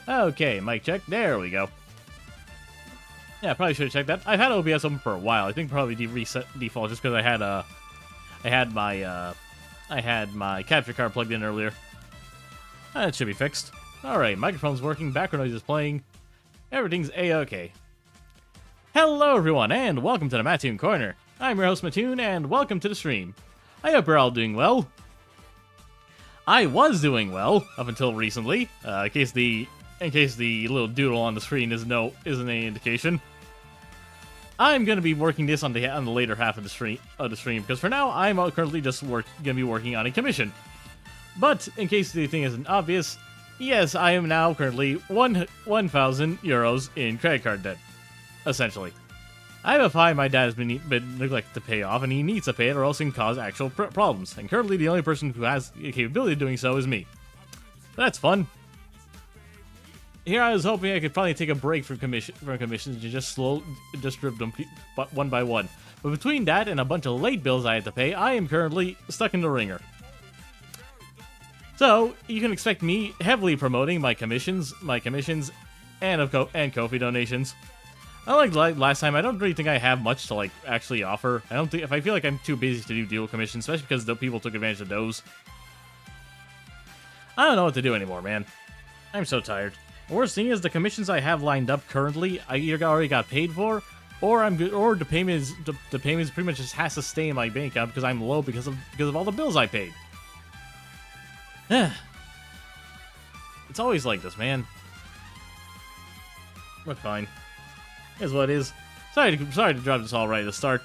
Okay, mic check. There we go. Yeah, probably should have checked that. I've had OBS open for a while. I think probably reset default just because I had my capture card plugged in earlier. It should be fixed. Alright, microphone's working, background noise is playing. Everything's A-okay. Hello everyone, and welcome to the Mattoon Corner. I'm your host Mattoon, and welcome to the stream. I hope you're all doing well. I was doing well, up until recently, in case the little doodle on the screen isn't any indication. I'm gonna be working this on the later half of the stream, because for now I'm currently just gonna be working on a commission. But in case the thing isn't obvious, yes, I am now currently 1,000 euros in credit card debt, essentially. I have a fine my dad has been neglected to pay off, and he needs to pay it or else it can cause actual problems. And currently the only person who has the capability of doing so is me. But that's fun. Here I was hoping I could finally take a break from commissions and just strip them one by one. But between that and a bunch of late bills I had to pay, I am currently stuck in the ringer. So you can expect me heavily promoting my commissions, and Ko-fi donations. Unlike last time, I don't really think I have much to actually offer. I feel like I'm too busy to do dual commissions, especially because the people took advantage of those. I don't know what to do anymore, man. I'm so tired. The worst thing is the commissions I have lined up currently, I either already got paid for, or the payment pretty much just has to stay in my bank account because I'm low because of all the bills I paid. It's always like this, man. But fine. Is what it is. Sorry to drop this all right at the start.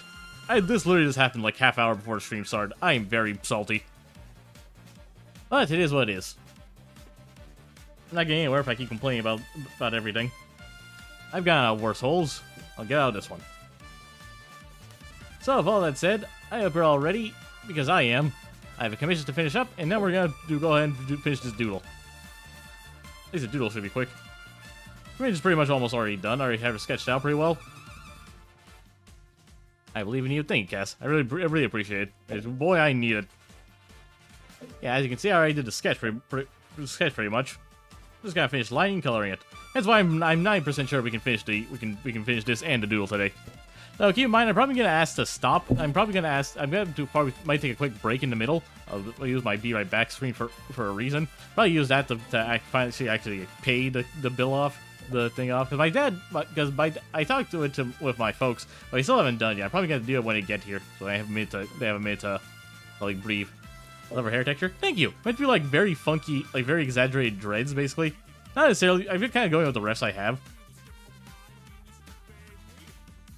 This literally just happened like half hour before the stream started. I am very salty. But it is what it is. I'm not getting anywhere if I keep complaining about everything. I've gotten out of worse holes. I'll get out of this one. So, with all that said, I hope you're all ready, because I am. I have a commission to finish up, and then we're gonna go ahead and finish this doodle. At least the doodle should be quick. Commission's pretty much almost already done. I already have it sketched out pretty well. I believe in you. Thank you, Cass. I really appreciate it. Boy, I need it. Yeah, as you can see, I already did the sketch pretty much. Just gotta finish lining and coloring it. That's why I'm 9% sure we can finish this and the doodle today. Now keep in mind, I'm probably gonna ask to stop. I'm probably might take a quick break in the middle. I'll use my be right back screen for a reason. Probably use that to actually pay the bill off, the thing off. Because I talked to it with my folks, but I still haven't done it yet. I'm probably gonna do it when they get here, so they have a minute to like breathe. I love her hair texture. Thank you. Meant to be like very funky, like very exaggerated dreads, basically. Not necessarily. I've been kind of going with the rest I have.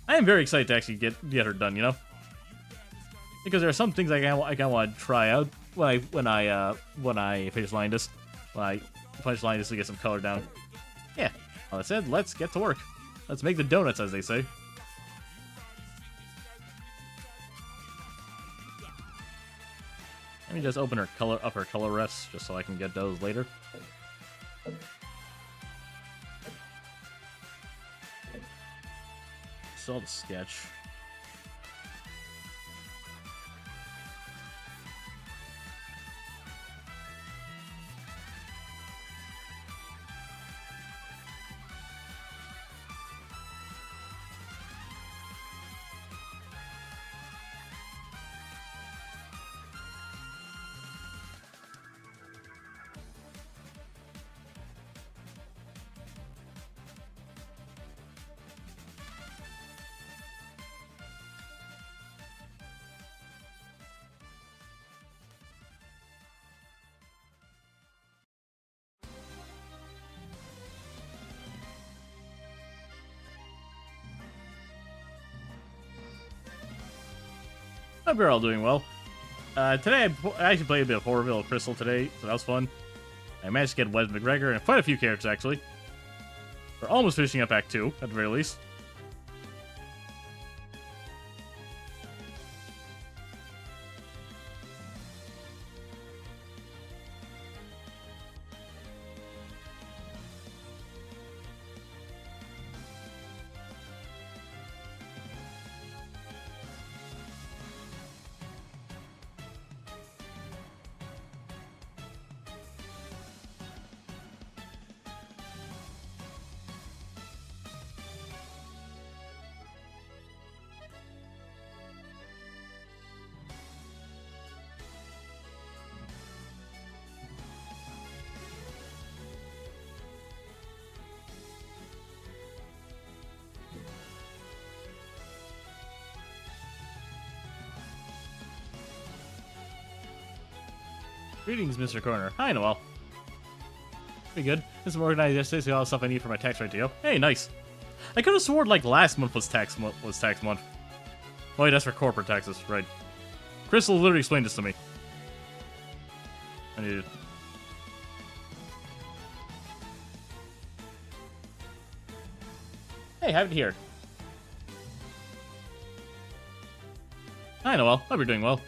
I am very excited to actually get her done, you know, because there are some things I kind of want to try out when I finish lining this. When I finish lining this to get some color down. Yeah. All that said, let's get to work. Let's make the donuts, as they say. Let me just open her color rests just so I can get those later. Saw the sketch. Hope you're all doing well. Today I actually played a bit of Horrorville Crystal today, so that was fun. I managed to get Wes McGregor and quite a few characters actually. We're almost finishing up Act 2, at the very least. Greetings, Mr. Corner. Hi, Noel. Pretty good. This is organized yesterday, so all the stuff I need for my tax rate to go. Hey, nice. I could have sworn like last month was tax month. Oh wait, that's for corporate taxes, right? Crystal literally explained this to me. I need it. Hey, have it here. Hi, Noel. Hope you're doing well.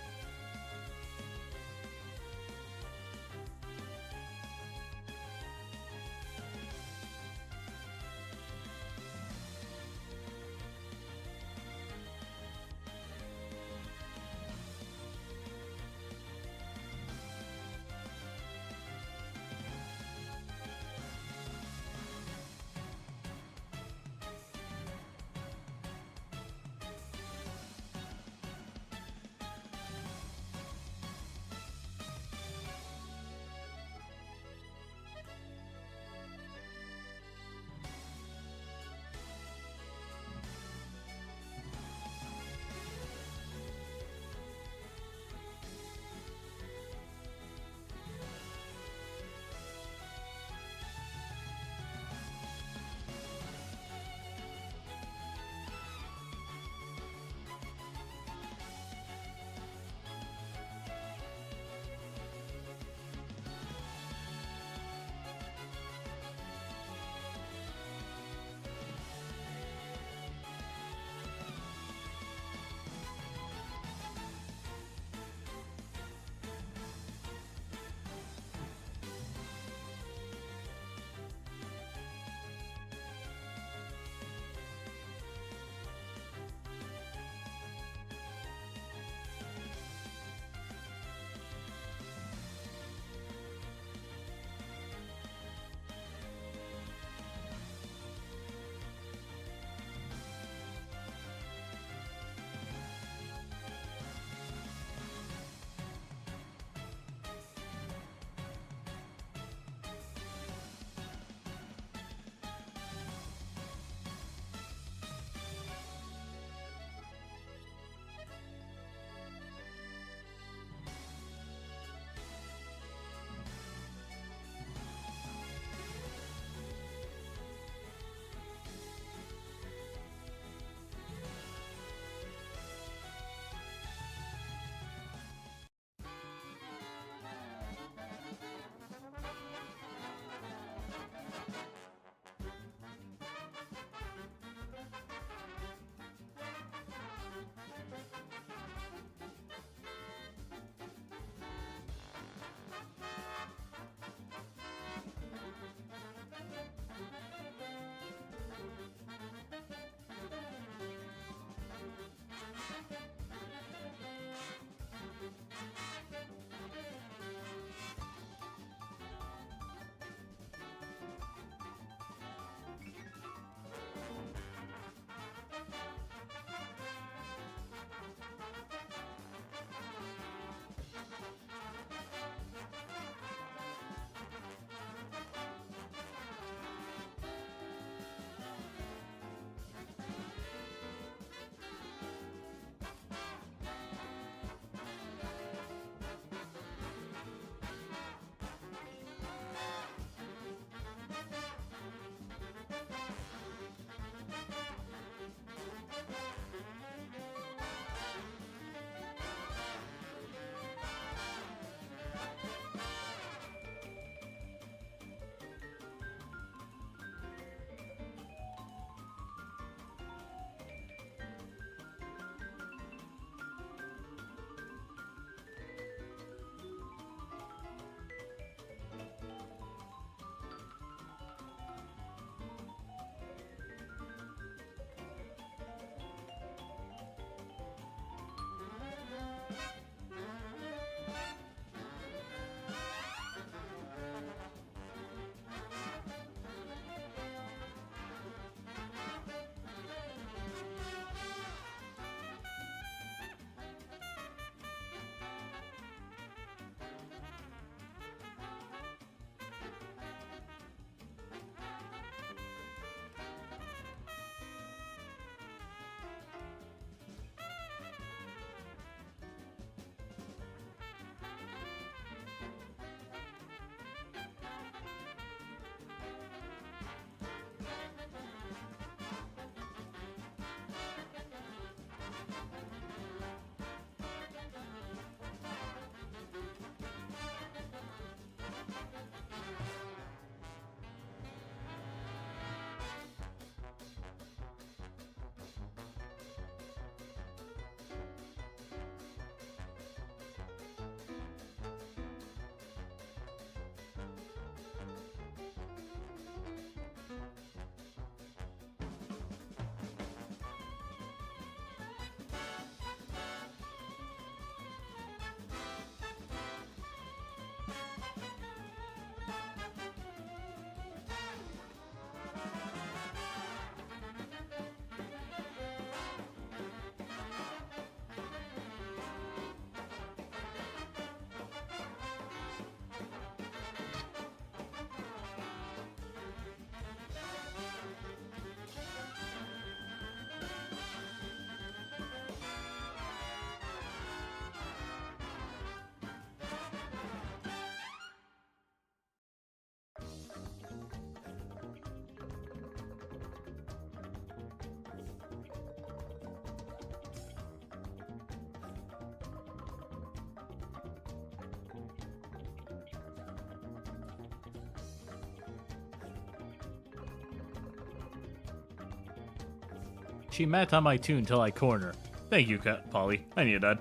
She met on my tune till I corner. Thank you, Polly. I needed that.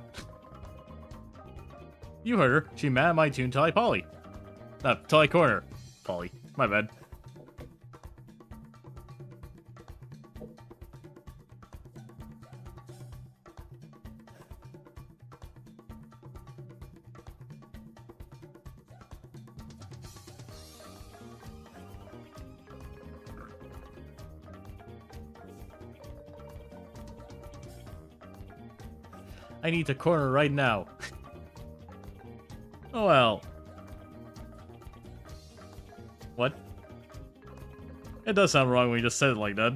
You heard her. She met on my tune till I Polly. Till I corner. Polly. My bad. I need to corner right now. Oh well. What? It does sound wrong when you just said it like that.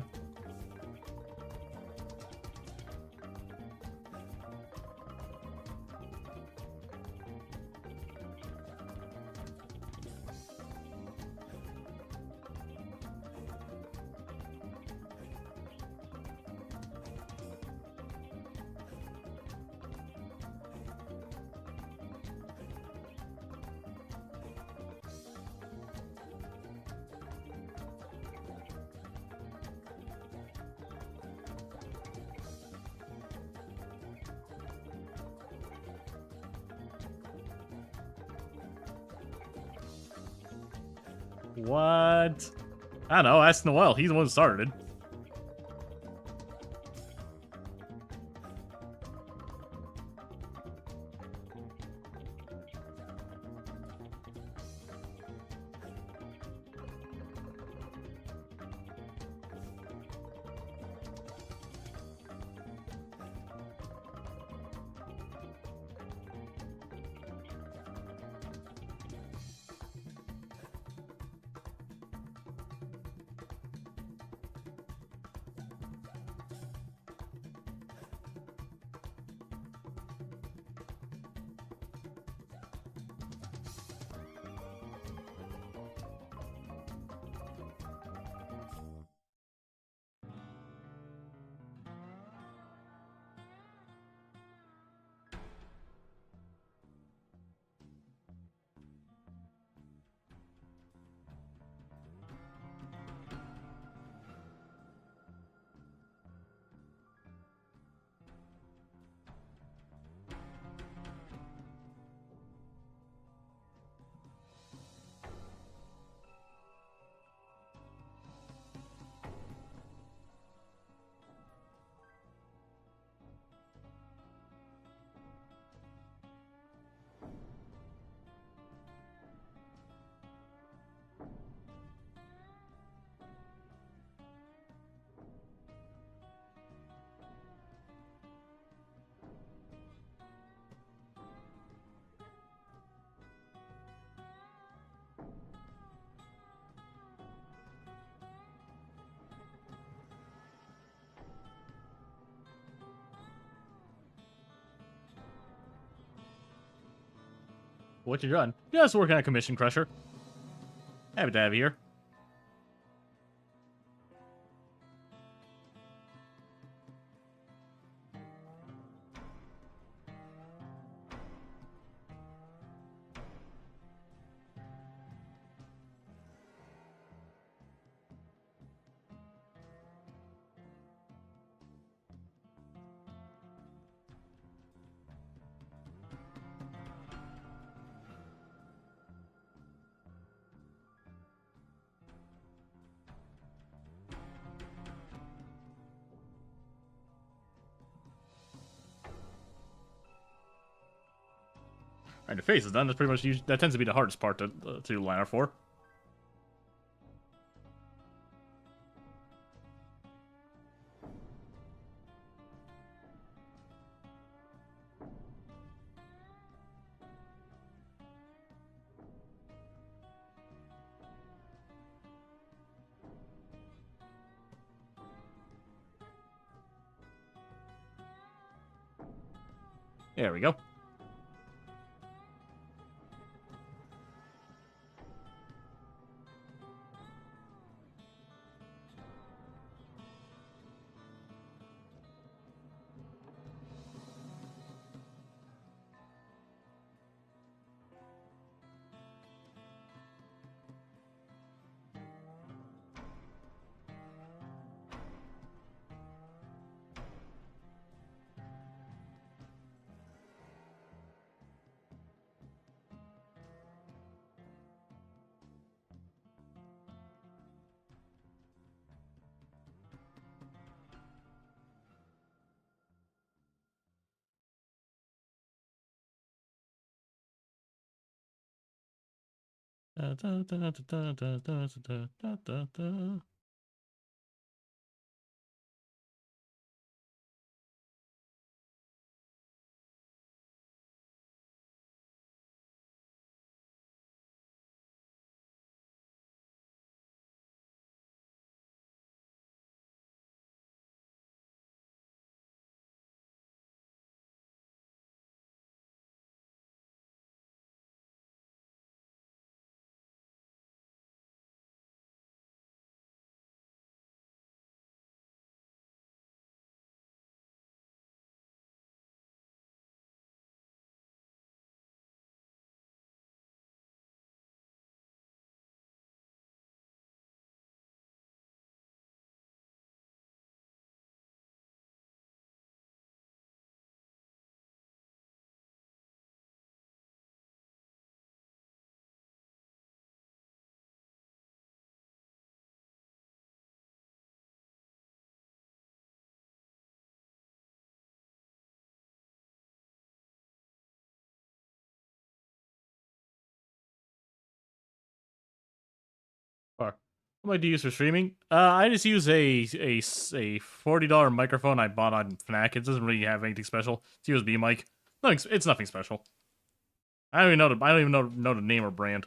What? I don't know, ask Noel. He's the one who started. What you done? Just working on Commission Crusher. Happy to have you here. Alright, the face is done. That's pretty much that tends to be the hardest part to line up for. There we go. Da, da, da, da, da, da, da, da, da, da. Or what am I to use for streaming? I just use a $40 microphone I bought on Fnac. It doesn't really have anything special. It's a USB mic. Nothing. It's nothing special. I don't even know. I don't even know the name or brand.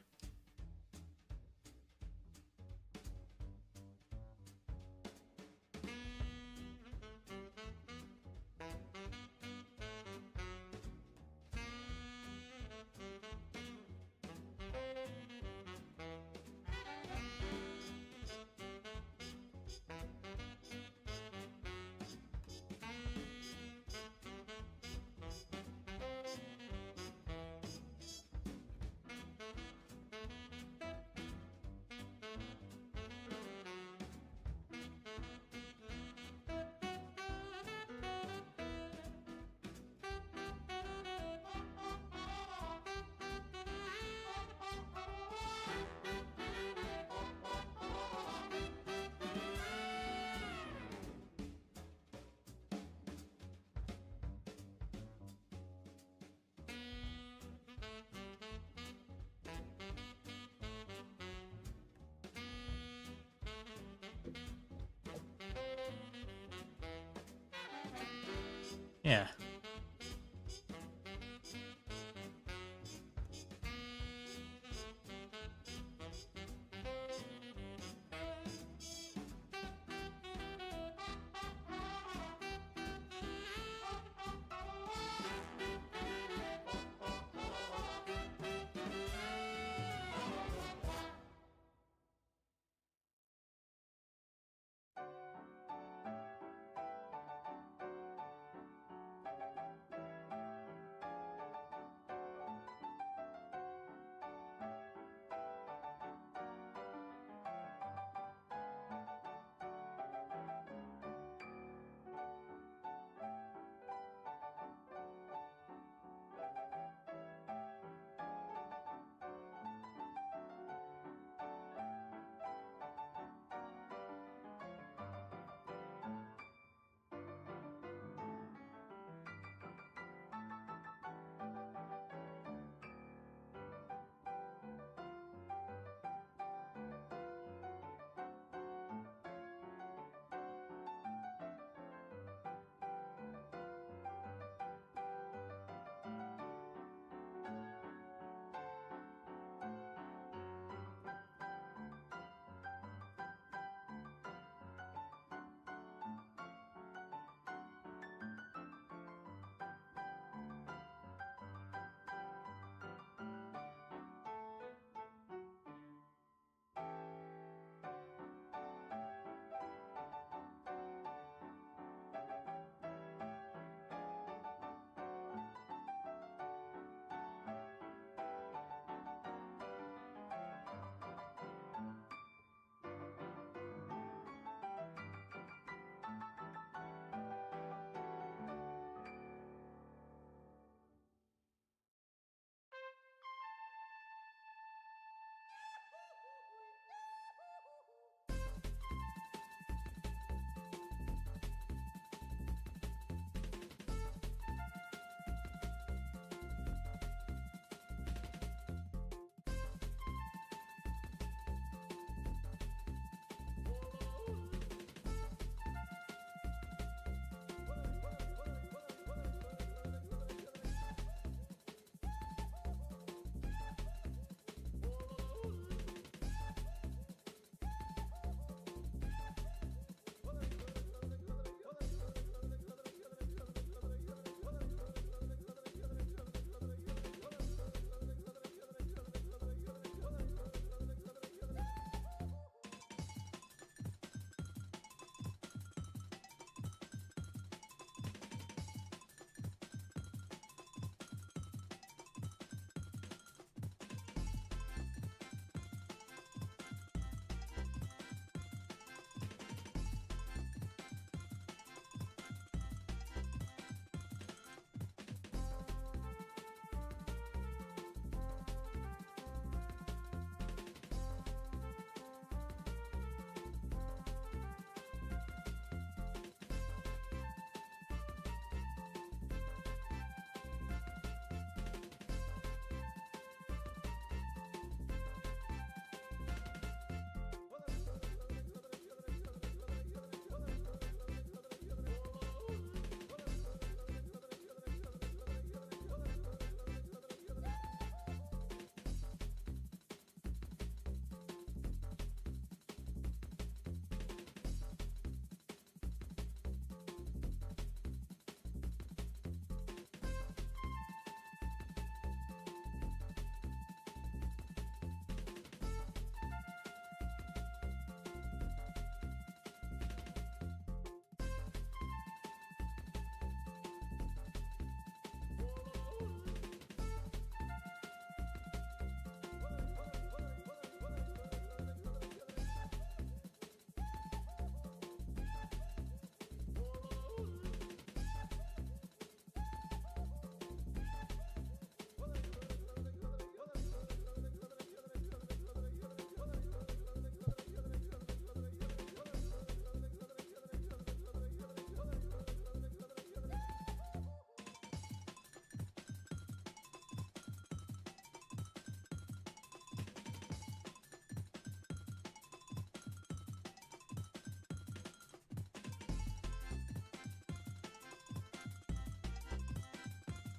Yeah.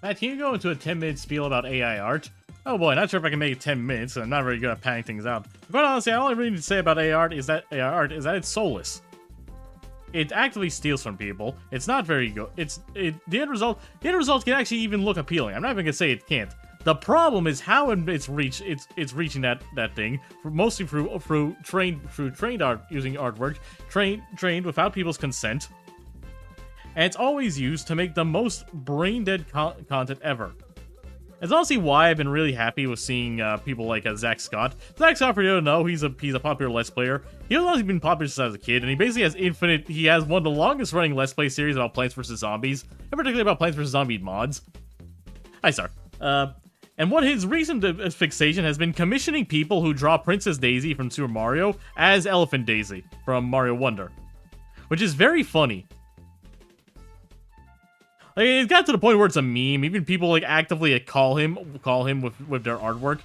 Matt, can you go into a 10-minute spiel about AI art? Oh boy, not sure if I can make it 10 minutes. I'm not very good at panning things out. But honestly, all I really need to say about AI art is that it's soulless. It actively steals from people. It's not very good. The end result can actually even look appealing. I'm not even gonna say it can't. The problem is how it's reaching that thing, mostly through trained art using artwork, trained without people's consent, and it's always used to make the most brain dead content ever. It's honestly why I've been really happy with seeing people like Zach Scott. Zach Scott, for you to know, he's a popular Let's Player. He's honestly been popular since I was a kid, and he basically has he has one of the longest running Let's Play series about Plants vs. Zombies, and particularly about Plants vs. Zombie mods. Hi, sir. And what his recent fixation has been commissioning people who draw Princess Daisy from Super Mario as Elephant Daisy from Mario Wonder, which is very funny. Like, it got to the point where it's a meme. Even people like actively call him with their artwork,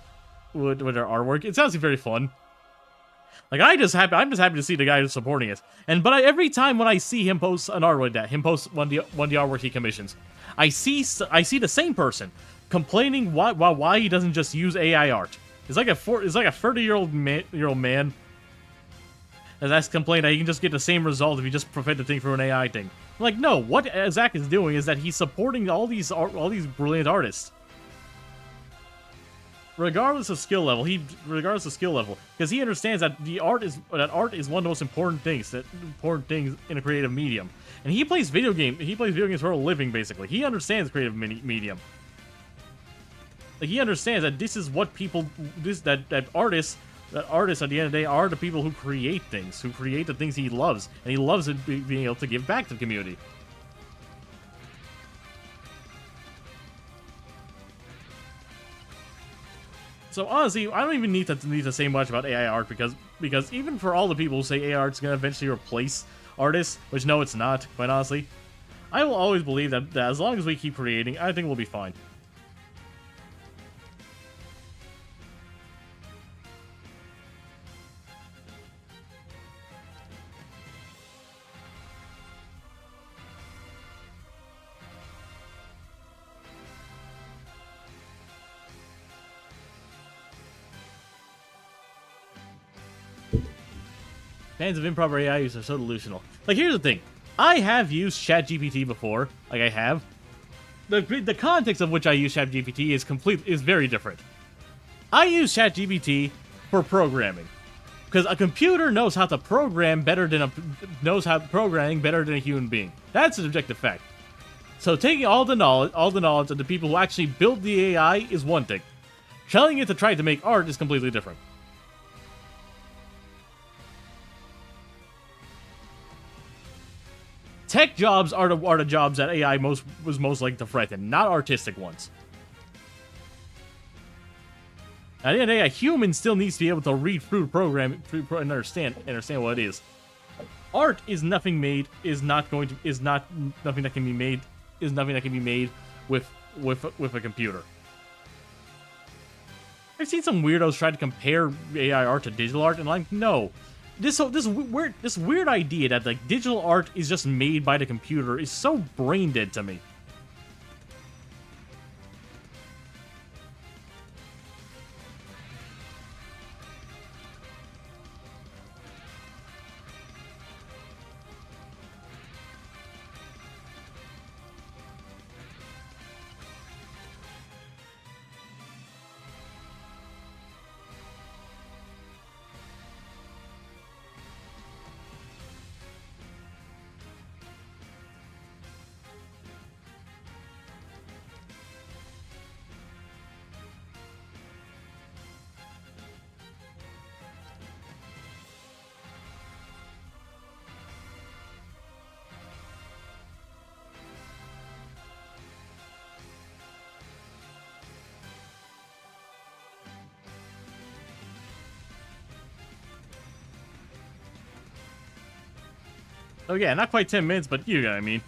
with their artwork. It's honestly very fun. Like I'm just happy to see the guy who's supporting it. But every time when I see him post an art like that, him post one of the artwork he commissions, I see the same person complaining why he doesn't just use AI art. It's like a 30-year-old man that's complaining that he can just get the same result if you just prevent the thing through an AI thing. Like, no, what Zach is doing is that he's supporting all these brilliant artists, regardless of skill level. Because he understands that art is one of the most important things in a creative medium. And he plays video games for a living. Basically, he understands creative medium. Like, he understands that this is what artists at the end of the day are the people who create things, who create the things he loves, and he loves it being able to give back to the community. So honestly, I don't even need to say much about AI art because even for all the people who say AI art's gonna eventually replace artists, which no, it's not. Quite honestly, I will always believe that as long as we keep creating, I think we'll be fine. Fans of improper AI use are so delusional. Like, here's the thing. I have used ChatGPT before. Like, I have. The context of which I use ChatGPT is very different. I use ChatGPT for programming. Because a computer knows how to program programming better than a human being. That's an objective fact. So taking all the knowledge of the people who actually build the AI is one thing. Telling it to try to make art is completely different. Tech jobs are the jobs that AI was most likely to threaten, not artistic ones. At the end of the day, a human still needs to be able to read through the program and understand what it is. Art is nothing that can be made with a computer. I've seen some weirdos try to compare AI art to digital art, and like, no. This weird idea that like digital art is just made by the computer is so brain dead to me. Oh yeah, not quite 10 minutes, but you know what I mean.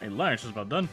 Hey, lunch is about done.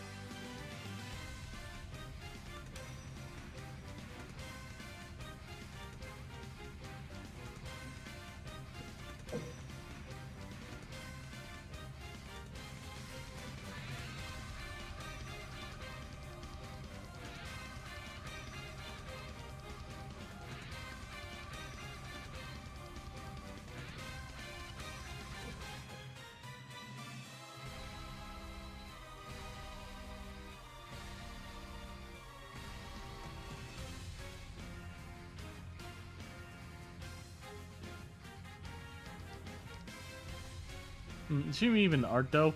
Streaming even art though.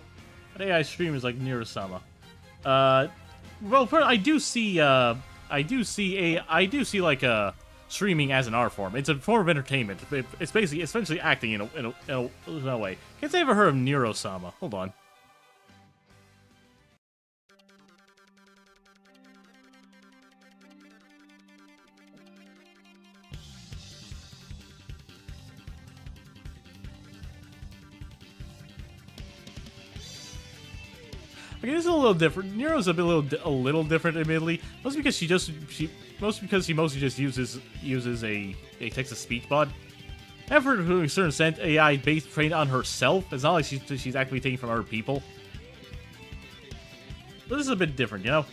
But AI streamers like Nirosama. Well, I do see like streaming as an art form. It's a form of entertainment. It's basically essentially acting in a way. Can't say I've ever heard of Nirosama. Hold on. Okay, this is a little different. Nero's a little different, admittedly. Mostly because she mostly just uses a text-to-speech bot. And for to a certain extent, AI based trained on herself. It's not like she's actually taking from other people. But this is a bit different, you know.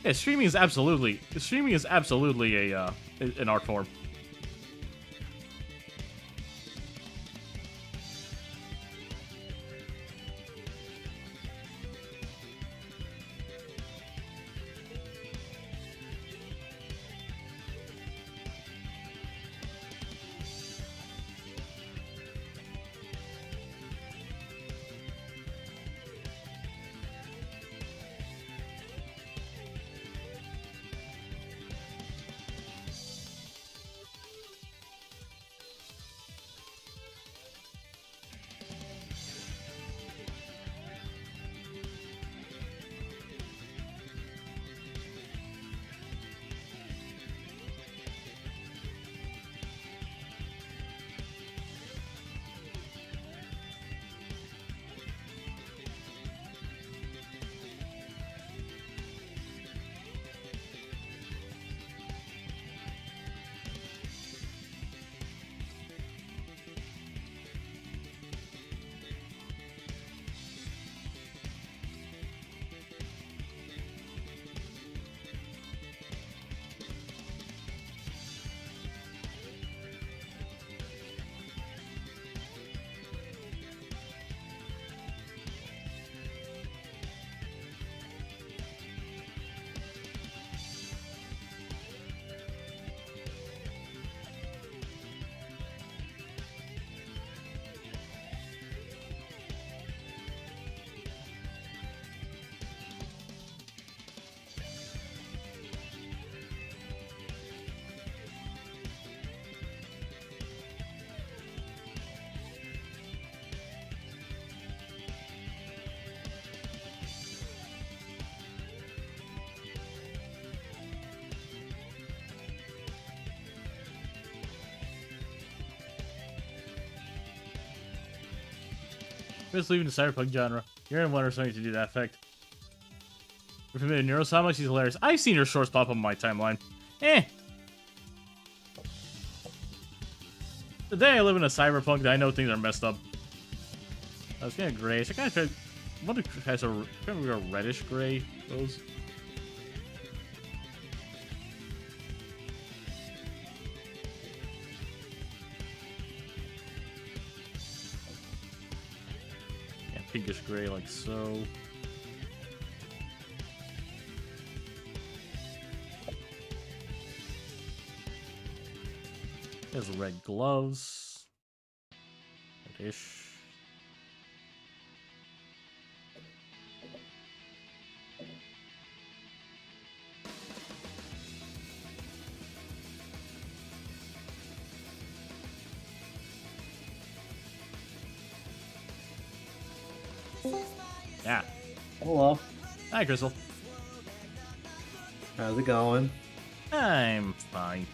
Yeah, streaming is absolutely a an art form. Just leaving the cyberpunk genre. You're in wonder something to do that effect. You're familiar with Neurosama? She's hilarious. I've seen her shorts pop up on my timeline. Eh. The day I live in a cyberpunk, I know things are messed up. I was kind of grayish. I kind of tried. What if it has a reddish gray rose? Yeah, pinkish gray, like so. Has red gloves. Reddish. Yeah. Hello. Hi, Crystal. How's it going? I'm fine.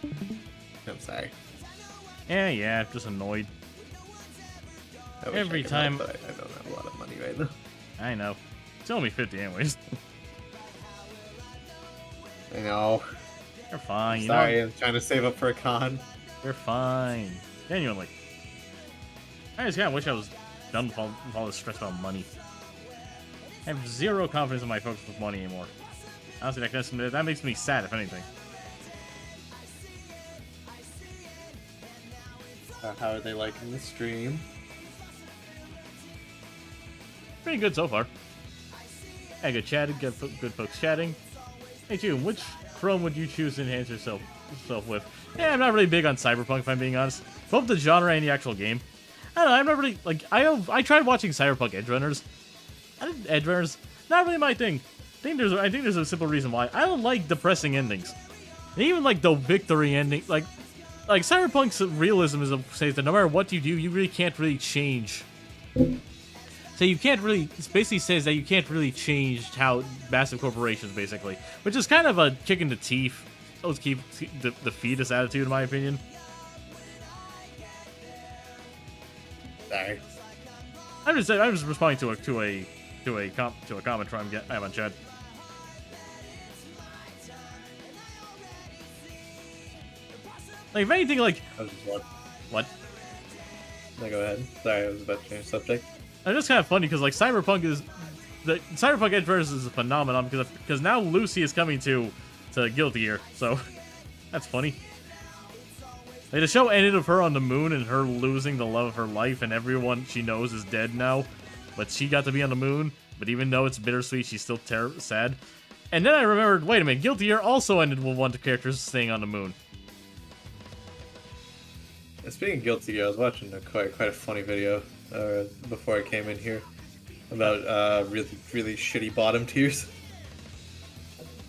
I'm sorry. Yeah, just annoyed. I wish Every I could time- help, but I don't have a lot of money right now. I know. It's only 50 anyways. I know. You're fine. You Sorry, know, I'm trying to save up for a con. you're fine. Genuinely. I just kind of wish I was done with all this stress about money. I have zero confidence in my folks with money anymore. Honestly, that makes me sad, if anything. How are they liking the stream? Pretty good so far. Yeah, good chatting, good folks chatting. Hey, June, which Chrome would you choose to enhance yourself with? Yeah, I'm not really big on Cyberpunk, if I'm being honest. Both the genre and the actual game. I don't know, I'm not really, like, I tried watching Cyberpunk Edgerunners. Edgerunners, not really my thing. I think there's a simple reason why. I don't like depressing endings. And even, like, the victory ending, like Cyberpunk's realism says that no matter what you do, you really can't really change. So you can't really, it basically says that you can't really change how massive corporations, basically. Which is kind of a kick in the teeth. Those keep the fetus attitude, in my opinion. Sorry. I'm just responding to a comment from I have on chat. Like, if anything, like... I was just watching. What? No, go ahead. Sorry, I was about to change subject. It's just kind of funny, because, like, Cyberpunk Edgerunners is a phenomenon, because now Lucy is coming to Guilty Gear, so... That's funny. Like, the show ended with her on the moon, and her losing the love of her life, and everyone she knows is dead now. But she got to be on the moon, but even though it's bittersweet, she's still sad. And then I remembered, wait a minute, Guilty Gear also ended with one of the characters staying on the moon. Speaking of Guilty Gear, I was watching quite a funny video before I came in here about really shitty bottom tiers.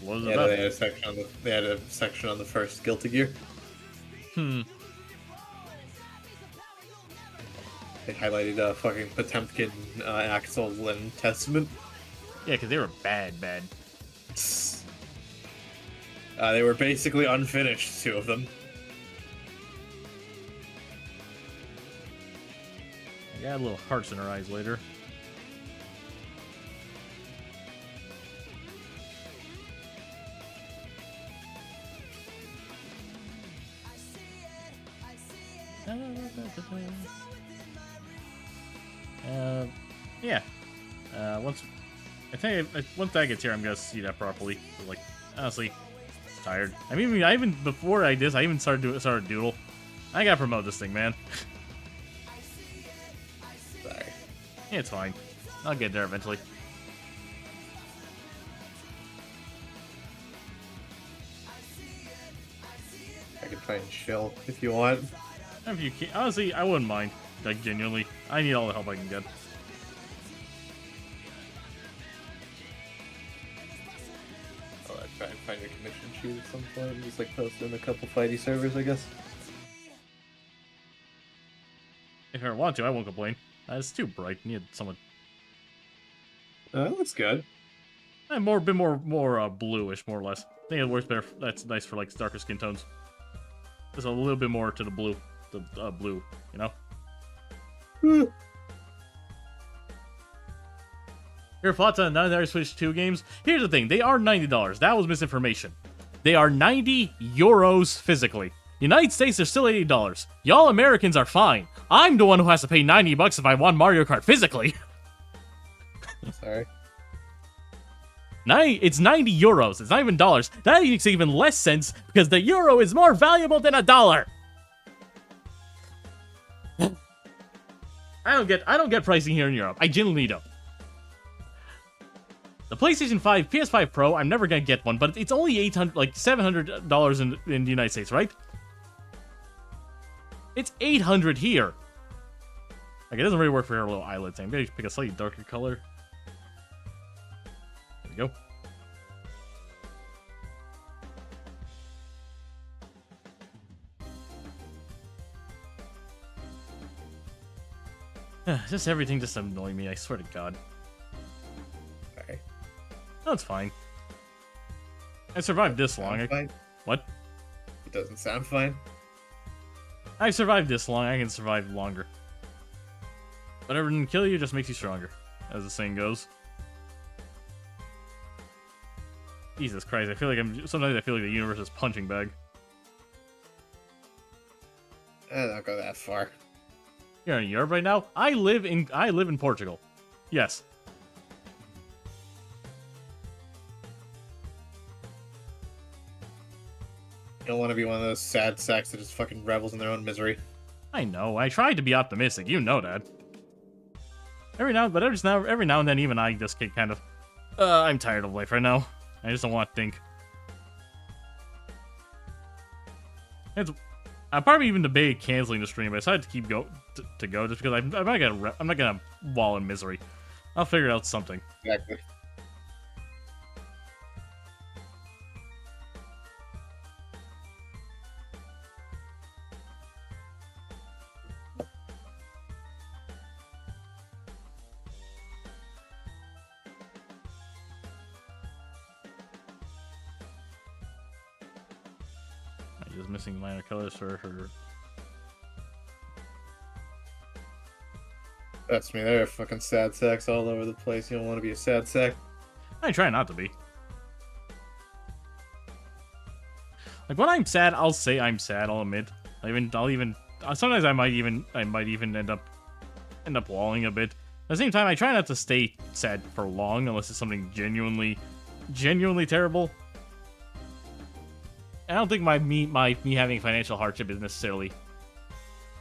What was it about? They had a section on the first Guilty Gear. They highlighted fucking Potemkin, Axel, and Testament. Yeah, because they were bad. They were basically unfinished, two of them. I got little hearts in her eyes later. Yeah. Once that gets here, I'm gonna see that properly. But, like, honestly, it's tired. I mean, before I did, I even started Doodle. I gotta promote this thing, man. Sorry. Yeah, it's fine. I'll get there eventually. I can try and chill if you want. If you can, honestly, I wouldn't mind. Like, genuinely, I need all the help I can get. I'll try and find your commission sheet at some point. Just like post in a couple fighty servers, I guess. If I want to, I won't complain. It's too bright. Need someone. That looks good. A bit more bluish, more or less. I think it works better. That's nice for like darker skin tones. Just a little bit more to the blue, you know. Your thoughts on $9 Switch 2 games? Here's the thing: they are $90. That was misinformation. They are 90 euros physically. United States are still $80. Y'all Americans are fine. I'm the one who has to pay $90 if I want Mario Kart physically. Sorry. It's 90 euros. It's not even dollars. That makes even less sense because the euro is more valuable than a dollar. I don't get pricing here in Europe. I genuinely don't. The PlayStation 5, PS5 Pro, I'm never gonna get one, but it's only $700 in the United States, right? It's $800 here. Like, it doesn't really work for her little eyelids. I'm gonna pick a slightly darker color. There we go. Just everything just annoying me, I swear to God. Sorry. No, it's fine. I survived this long. Sound fine? What? It doesn't sound fine. I survived this long. I can survive longer. Whatever didn't kill you just makes you stronger, as the saying goes. Jesus Christ! I feel like sometimes I feel like the universe is punching bag. Don't go that far. You're in Europe right now. I live in Portugal. Yes. You don't want to be one of those sad sacks that just fucking revels in their own misery. I know. I tried to be optimistic. You know that. Every now and then, even I just get kind of. I'm tired of life right now. I just don't want to think. I probably even debated canceling the stream, but I decided to keep go just because I'm not gonna wall in misery. I'll figure out something. Exactly. I'm just missing minor colors for her. That's me. There are fucking sad sacks all over the place. You don't want to be a sad sack. I try not to be. Like when I'm sad, I'll say I'm sad. I'll admit. Sometimes I might even end up walling a bit. At the same time, I try not to stay sad for long unless it's something genuinely terrible. I don't think me having financial hardship is necessarily.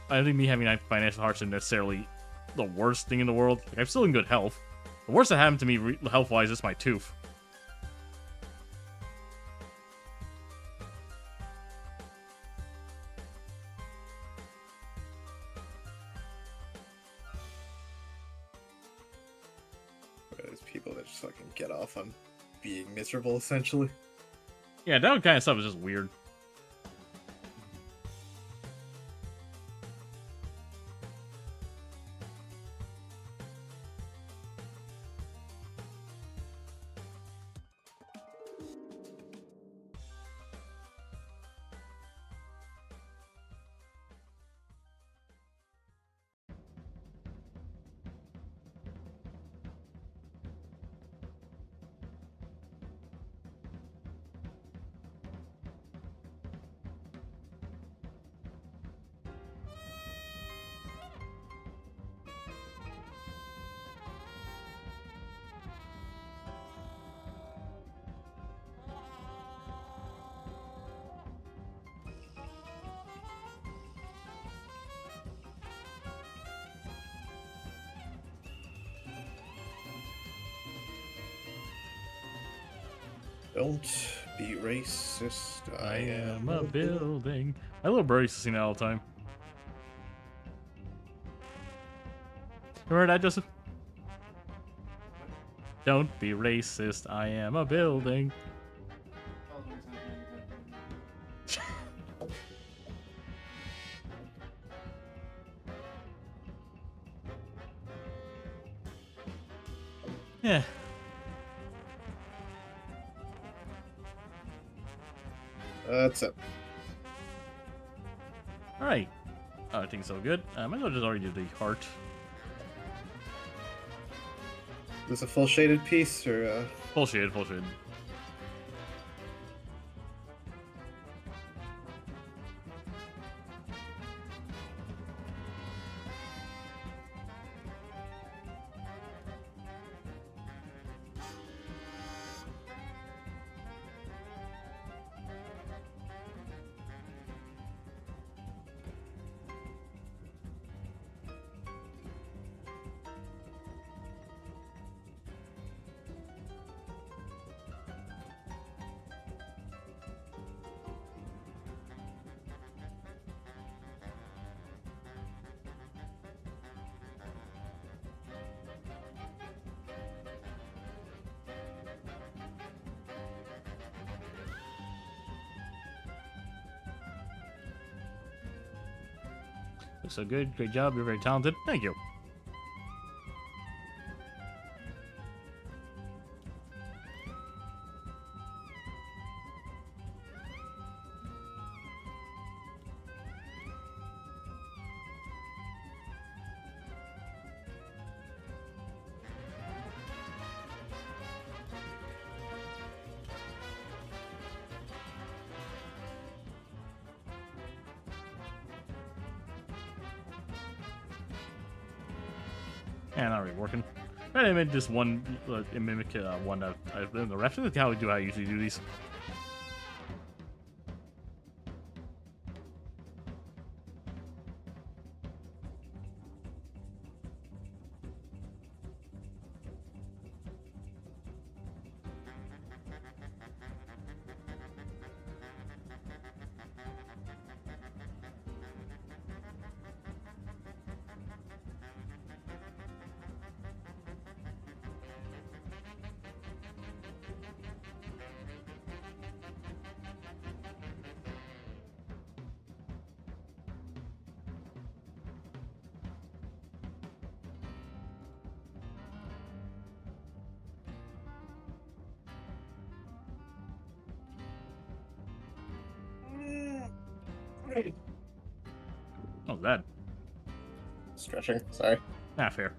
I don't think me having financial hardship is necessarily the worst thing in the world. Like, I'm still in good health. The worst that happened to me health-wise is my tooth. There's people that just fucking get off on being miserable, essentially. Yeah, that kind of stuff is just weird. Don't be racist. I am a building. My little brother used to sing that all the time. Remember that, Joseph? Don't be racist. I am a building. Yeah. That's it. Alright. Oh, I think so good. I might as well just already do the heart. Is this a full shaded piece or Full shade, full shade. So good, great job, you're very talented. Thank you. Yeah, not really working. Right, I made this one, mimic one that I've been in the ref. That's how I usually do these. Oh, that. Stretching. Sorry. Not fair.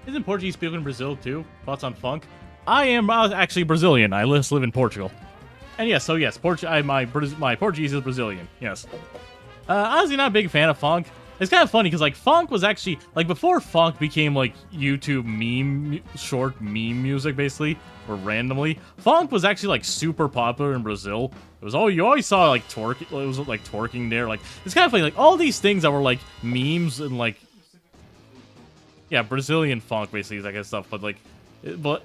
Isn't Portuguese spoken in Brazil too? Thoughts on funk? I am actually Brazilian. I live in Portugal. And yes, so yes, my Portuguese is Brazilian. Yes. Honestly, not a big fan of funk. It's kind of funny because like funk was actually like before funk became like YouTube short meme music basically or randomly. Funk was actually like super popular in Brazil. It was you always saw like twerking. It was like twerking there. Like it's kind of funny. Like all these things that were like memes and like yeah, Brazilian funk basically that kind of stuff. But like, they're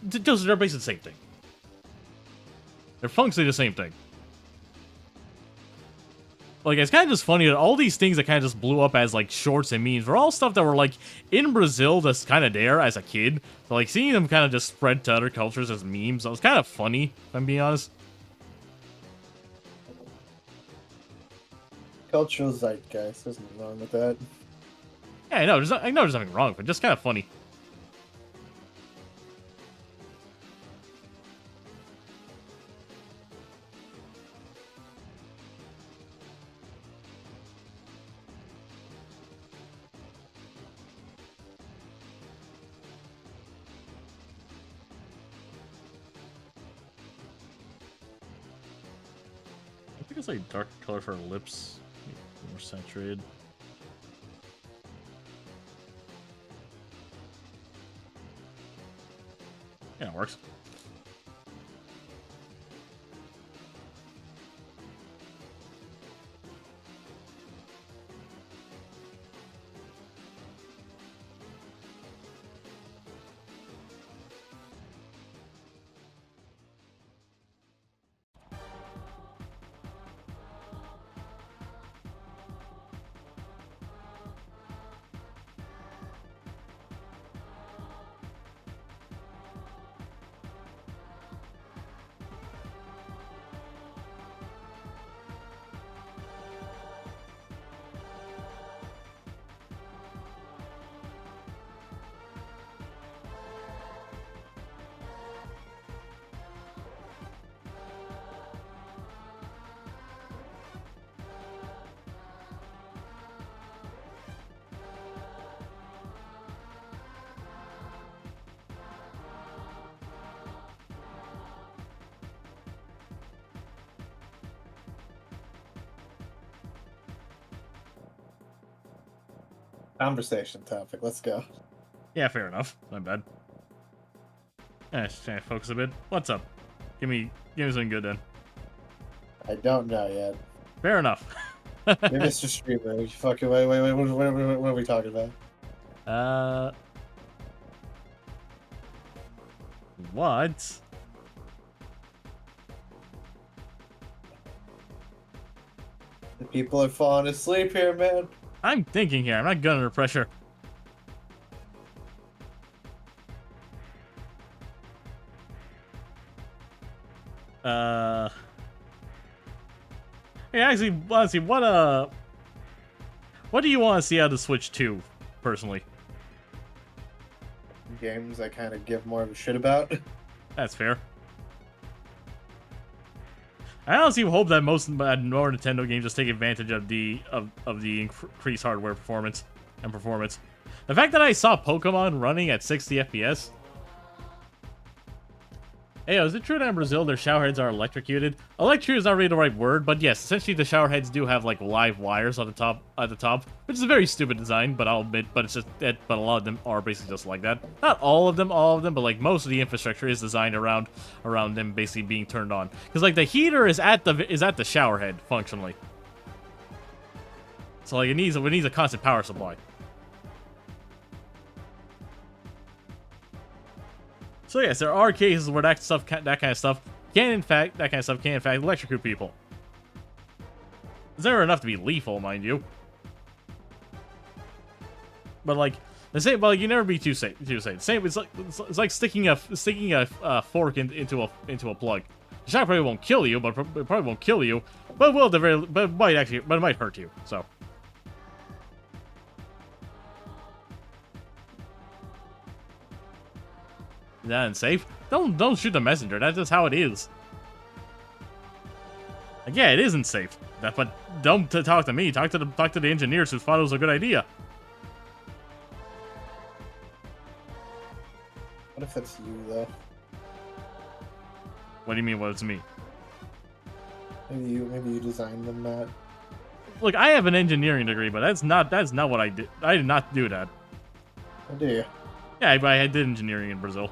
basically the same thing. They're functionally the same thing. Like, it's kind of just funny that all these things that kind of just blew up as, like, shorts and memes were all stuff that were, like, in Brazil that's kind of there as a kid. So, like, seeing them kind of just spread to other cultures as memes, that was kind of funny, if I'm being honest. Cultural zeitgeist. There's nothing wrong with that. Yeah, I know there's nothing wrong with it, just kind of funny. I think it's like dark color for her lips, more saturated. Yeah, it works. Conversation topic. Let's go. Yeah, fair enough. Not bad. Trying to focus a bit. What's up? Give me something good then. I don't know yet. Fair enough. Maybe Mr. Streamer. Fucking wait. What are we talking about? What? The people are falling asleep here, man. I'm thinking here. I'm not good under pressure. Hey, actually, honestly, what do you want to see out of the Switch 2, personally? Games I kind of give more of a shit about. That's fair. I honestly hope that more Nintendo games just take advantage of the increased hardware performance. and performance. The fact that I saw Pokemon running at 60 FPS. Hey, is it true that in Brazil their showerheads are electrocuted? Electrocuted is not really the right word, but yes, essentially the showerheads do have like live wires on the top, which is a very stupid design, but I'll admit, but it's just but a lot of them are basically just like that. Not all of them, but like most of the infrastructure is designed around them basically being turned on. Because like the heater is at the showerhead functionally. So like it needs a constant power supply. So yes, there are cases where that kind of stuff can in fact electrocute people. It's never enough to be lethal, mind you. But like you never be too safe. Same, it's like sticking a fork into a plug. The shock probably won't kill you, but it probably won't kill you. But it might hurt you. So. Is that unsafe? Don't shoot the messenger. That's just how it is. Like, yeah, it isn't safe. But don't talk to me. Talk to the engineers who thought it was a good idea. What if it's you though? What do you mean? What it's me? Maybe you designed them that. Look, I have an engineering degree, but that's not what I did. I did not do that. Oh, do you? Yeah, I did engineering in Brazil.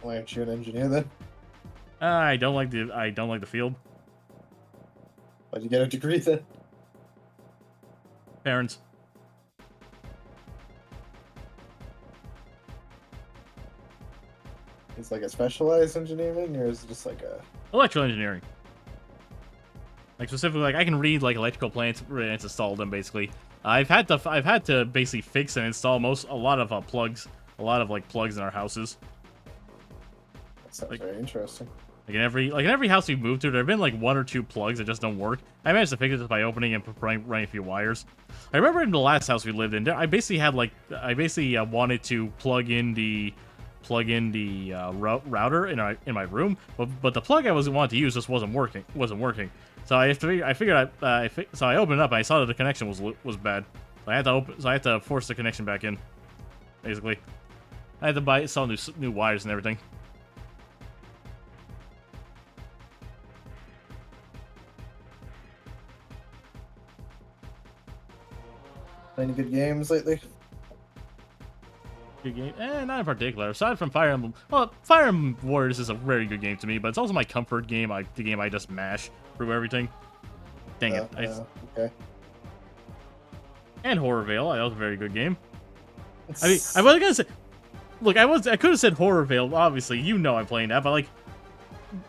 Why aren't you an engineer then? I don't like the field. Why'd you get a degree then? Parents. It's like a specialized engineering, or is it just like a Electrical engineering. Like specifically, like I can read like electrical plants and install them. Basically, I've had to basically fix and install a lot of plugs in our houses. That sounds very interesting. Like in every house we've moved to, there have been like one or two plugs that just don't work. I managed to fix it just by opening and running a few wires. I remember in the last house we lived in, I basically wanted to plug in the router in my room, but the plug I wanted to use just wasn't working. So I figured so I opened it up and I saw that the connection was bad. So I had to force the connection back in. Basically, I had to install new wires and everything. Any good games lately? Good game? Not in particular. Aside from Fire Emblem, well, Fire Emblem Warriors is a very good game to me, but it's also my comfort game. The game I just mash through everything. Dang it! Okay. And Horror Veil, that was a very good game. I mean, I was gonna say, look, I could have said Horror Veil. Obviously, you know I'm playing that,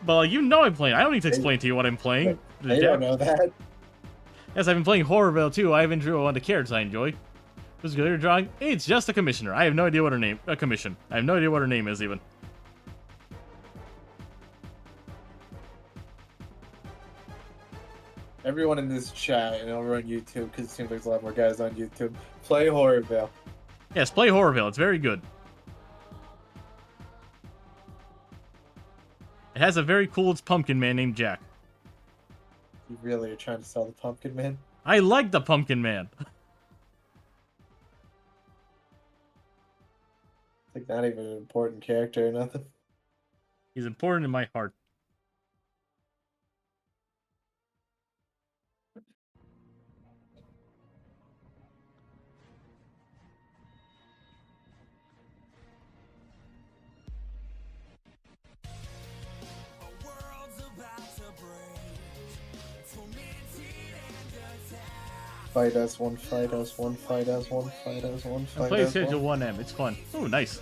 but you know I'm playing. I don't need to explain to you what I'm playing. I don't know that. Yes, I've been playing Horror Veil too. I even drew one of the characters I enjoy. Who's good at drawing? It's just a commissioner. I have no idea what her name. A commission. I have no idea what her name is even. Everyone in this chat and over on YouTube, because it seems like there's a lot more guys on YouTube, play Horror Veil. Yes, play Horror Veil. It's very good. It has a very cool pumpkin man named Jack. You really are trying to sell the Pumpkin Man? I like the Pumpkin Man. Like not even an important character or nothing. He's important in my heart. Fight us, one fight us, one fight us, one fight us, one fight us. Play Schedule 1M. It's fun. Ooh, nice.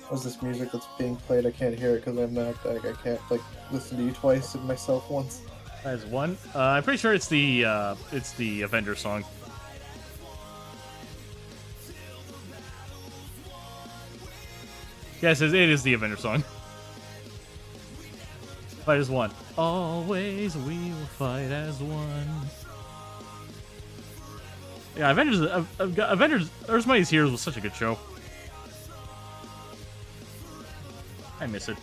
What's this music that's being played? I can't hear it because I'm not. I can't like listen to you twice and myself once. That is one. I'm pretty sure it's the Avenger song. Yes, it is the Avenger song. Fight as one. Always we will fight as one. Yeah, Avengers Earth's Mightiest Heroes was such a good show. I miss it.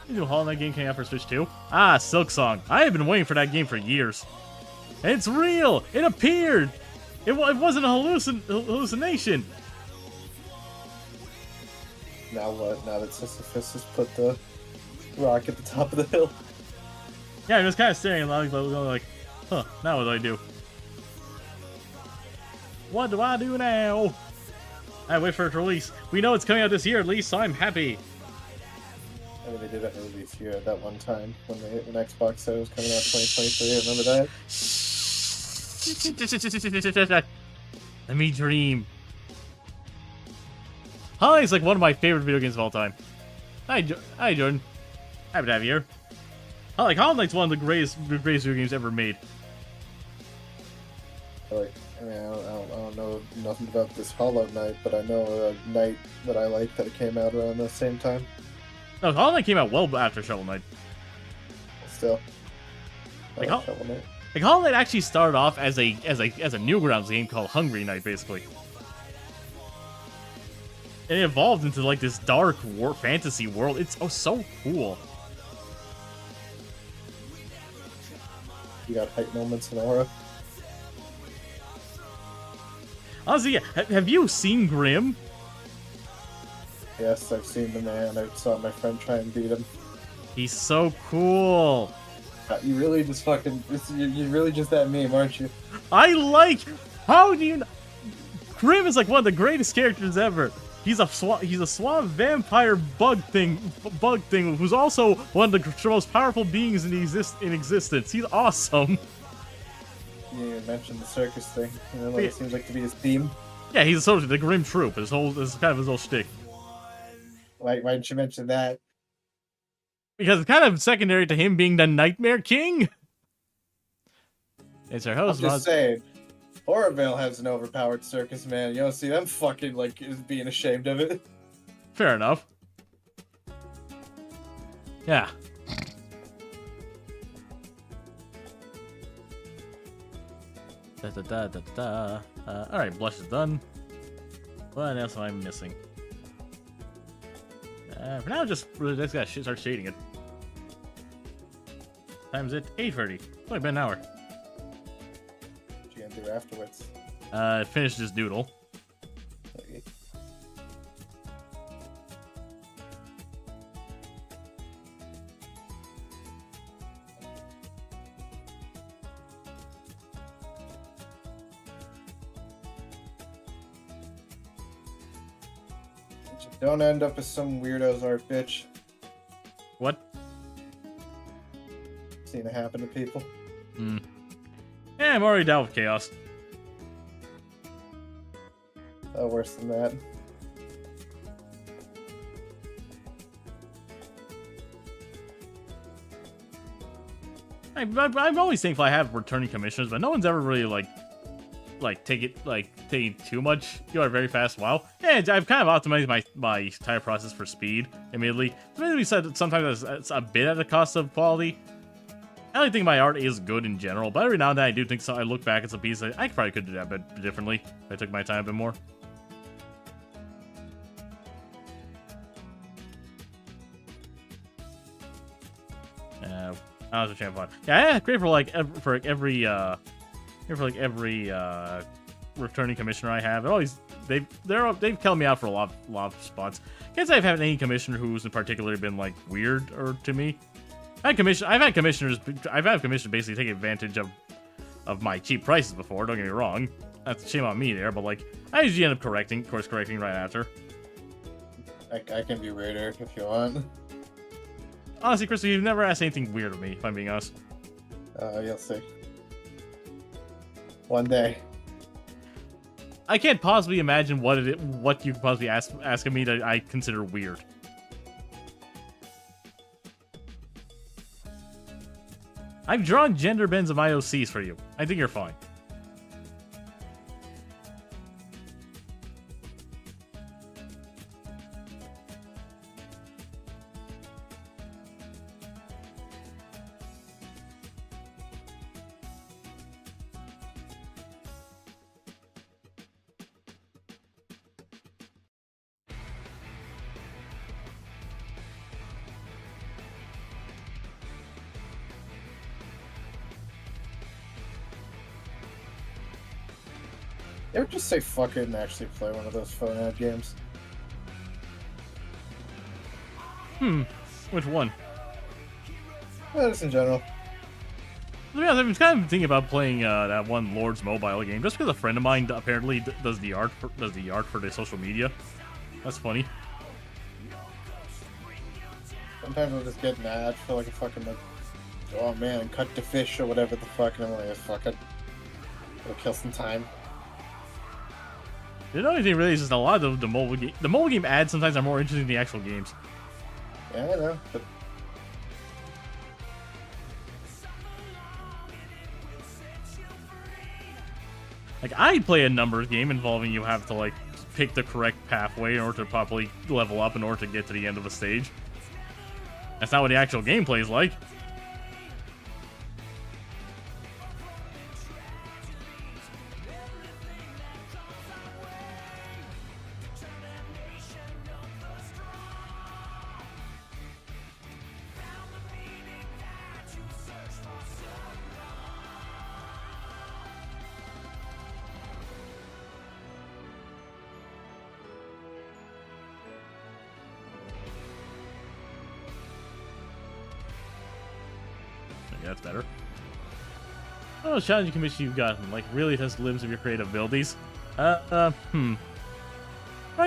The new Hollow Knight game came out for Switch 2. Ah, Silk Song. I have been waiting for that game for years. It's real! It appeared! It wasn't a hallucination! Now what? Now that Sisyphus has put the rock at the top of the hill. Yeah, I'm just kind of staring like, huh, now what do I do? What do I do now? I wait for it to release. We know it's coming out this year at least, so I'm happy. I mean, they did have a release here at that one time when Xbox said it was coming out 2023. Remember that? Let me dream. Hollow Knight's like one of my favorite video games of all time. Hi, Jordan. Happy to have you here. Hollow Knight's one of the greatest video games ever made. I don't know nothing about this Hollow Knight, but I know a Knight that I like that it came out around the same time. No, Hollow Knight came out well after Shovel Knight. Still, Like, Shovel Knight. Like Hollow Knight actually started off as a Newgrounds game called Hungry Knight, basically. And it evolved into like this dark fantasy world. It's so cool. You got hype moments in Aura. Honestly, yeah. Have you seen Grimm? Yes, I've seen the man. I saw my friend try and beat him. He's so cool. You really just fucking... You're really just that meme, aren't you? I like... How do you... Grimm is like one of the greatest characters ever. He's a swamp vampire bug thing who's also one of the most powerful beings in existence. He's awesome. You mentioned the circus thing. You know, like, it seems like to be his theme. Yeah, he's sort of the Grim Troop. This is kind of his whole shtick. Why didn't you mention that? Because it's kind of secondary to him being the Nightmare King. It's our host. I'm just saying, Horrorville has an overpowered circus man. You don't see them fucking like being ashamed of it. Fair enough. Yeah. Alright, blush is done. What else am I missing? For now, just let's start shading it. Time's it 8:30. It's only been an hour. What you gonna do afterwards? Finish this doodle. Okay. Don't end up as some weirdo's art, bitch. What? Seen it happen to people. Yeah, I'm already down with chaos. Oh, worse than that. I'm always thankful I have returning commissioners, but no one's ever really taking too much. You are very fast. Wow. Yeah, I've kind of optimized my entire process for speed. Admittedly, we said sometimes it's a bit at the cost of quality. I don't think my art is good in general, but every now and then I do think so. I look back at some pieces. I probably could do that a bit differently if I took my time a bit more. I was trying to fun. Yeah, great for every returning commissioner I have. They've called me out for a lot of spots. Can't say I've had any commissioner who's in particular been like weird or to me. I've had commissioners basically take advantage of my cheap prices before. Don't get me wrong. That's a shame on me there, but like I usually end up course correcting right after. I can be weirder if you want. Honestly, Chris, you've never asked anything weird of me, if I'm being honest. You'll see. One day. I can't possibly imagine what you could possibly ask of me that I consider weird. I've drawn gender bends of my OCs for you. I think you're fine. You ever just say fuck it and actually play one of those phone ad games? Which one? Just in general. To be honest, I've been kind of thinking about playing that one Lord's mobile game, just because a friend of mine apparently does the art for the social media. That's funny. Sometimes I'll just get an ad for like a fucking like, oh man, cut to fish or whatever the fuck, and I'm like, fuck it. It'll kill some time. The only thing really is just a lot of the mobile game ads sometimes are more interesting than the actual games. Yeah, I know, but Like, I play a numbers game involving you have to, like, pick the correct pathway in order to properly level up in order to get to the end of a stage. That's not what the actual gameplay is like. Yeah, that's better. Oh, challenging commission you've gotten, like, really test the limits of your creative abilities. I'd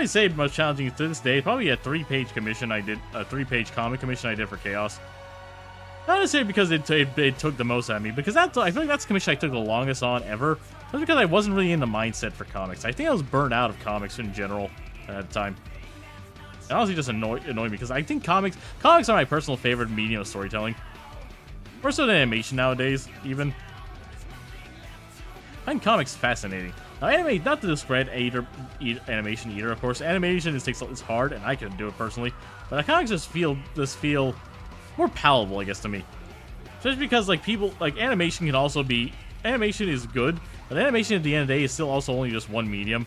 say most challenging to this day, probably a 3-page commission I did, a 3-page comic commission I did for Chaos. Not necessarily because it took the most out of me, because I feel like that's the commission I took the longest on ever. That's because I wasn't really in the mindset for comics. I think I was burnt out of comics in general at the time. It honestly just annoyed me, because I think comics are my personal favorite medium of storytelling. More so than animation nowadays, even. I find comics fascinating. Now, anime, not to discredit animation either, of course. Animation it's hard, and I couldn't do it personally. But comics just feel more palatable, I guess, to me. Just because, like, animation can also be... Animation is good, but animation at the end of the day is still also only just one medium,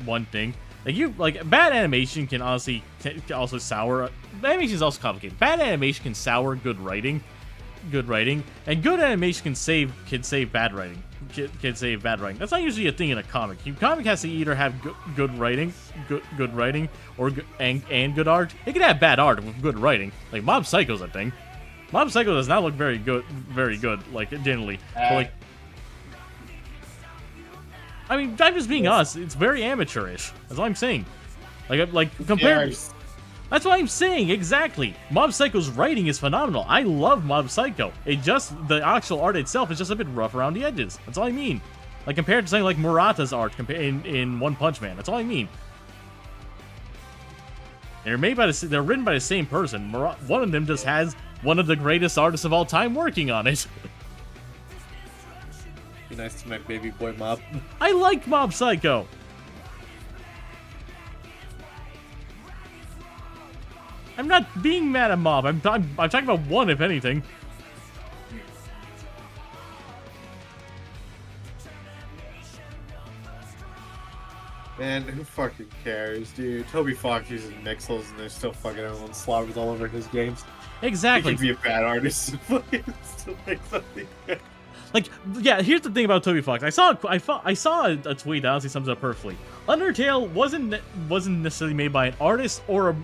one thing. Bad animation can honestly also sour... Animation is also complicated. Bad animation can sour good writing, and good animation can save bad writing. Can save bad writing. That's not usually a thing in a comic. A comic has to either have good writing, or and good art. It can have bad art with good writing. Like Mob Psycho's a thing. Mob Psycho does not look very good, like generally. But, like, I mean, I'm just being honest. It's very amateurish. That's all I'm saying. Like compared. That's what I'm saying, exactly. Mob Psycho's writing is phenomenal. I love Mob Psycho. The actual art itself is just a bit rough around the edges. That's all I mean. Like, compared to something like Murata's art in One Punch Man. That's all I mean. They're written by the same person. One of them just has one of the greatest artists of all time working on it. Be nice to make Baby Boy Mob. I like Mob Psycho. I'm not being mad at Mob. I'm talking about one, if anything. man, who fucking cares, dude? Toby Fox uses Nixels and there's still fucking everyone slobbers all over his games. Exactly. He can be a bad artist and fucking still make something good. Like, yeah, here's the thing about Toby Fox. I saw a tweet that honestly sums it up perfectly. Undertale wasn't necessarily made by an artist or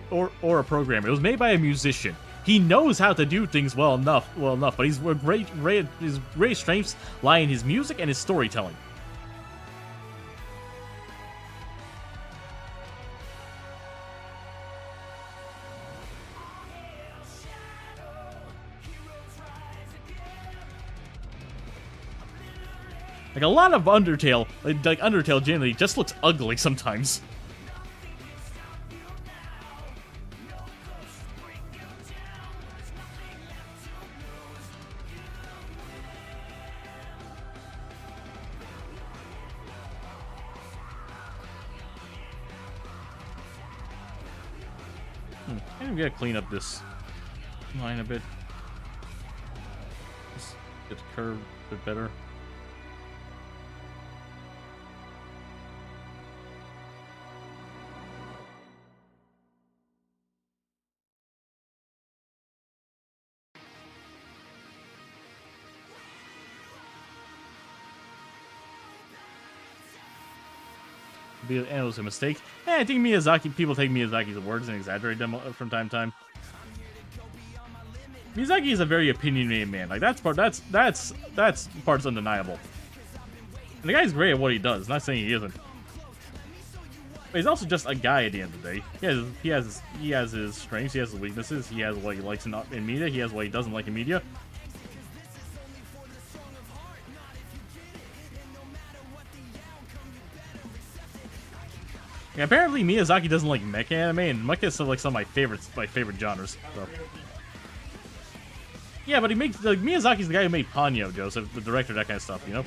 a programmer. It was made by a musician. He knows how to do things well enough, but his great strengths lie in his music and his storytelling. Like, a lot of Undertale, like Undertale generally, just looks ugly sometimes. I think we gotta clean up this line a bit. Just get the curve a bit better. And it was a mistake. I think people take Miyazaki's words and exaggerate them from time to time. Miyazaki is a very opinionated man. Like that's part's undeniable. And the guy's great at what he does. Not saying he isn't. But he's also just a guy at the end of the day. He has his strengths. He has his weaknesses. He has what he likes in media. He has what he doesn't like in media. Yeah, apparently Miyazaki doesn't like mecha anime, and mecha is like some of my favorite genres. So. Yeah, but he makes like Miyazaki's the guy who made Ponyo, Joseph, the director, that kind of stuff. You know,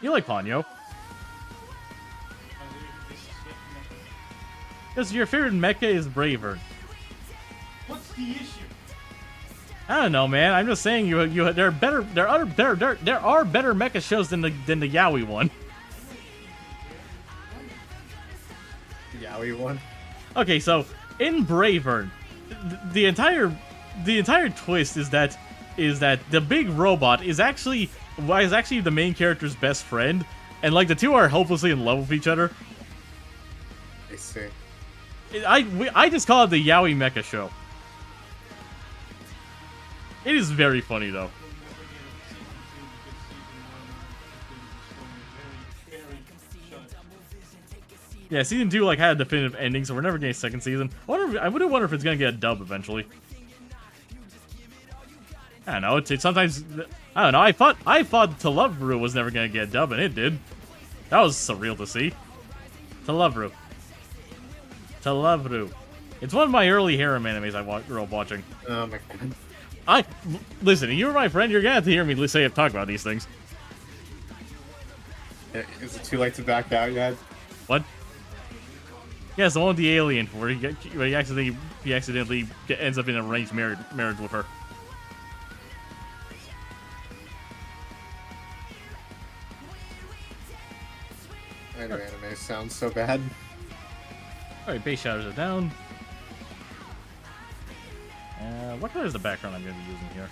you like Ponyo. Because your favorite mecha is Braver. What's the issue? I don't know, man. I'm just saying there are better mecha shows than the Yaoi one. Yaoi one. Okay, so in Bravern, the entire twist is that the big robot is actually the main character's best friend, and like the two are hopelessly in love with each other. I see. I just call it the Yaoi Mecha Show. It is very funny though. Yeah, season 2 like had a definitive ending, so we're never getting a second season. I would wonder if it's gonna get a dub eventually. I don't know. It's sometimes I don't know. I thought To Love Ru was never gonna get a dub, and it did. That was surreal to see. To Love Ru. To Love Ru. It's one of my early harem animes I grew up watching. Oh my god. Listen. You're my friend. You're gonna have to hear me talk about these things. Is it too late to back out yet? What? Yeah, it's the one with the alien where he accidentally ends up in an arranged marriage with her. I know anime sounds so bad. Alright, base shadows are down. What color is the background I'm going to be using here?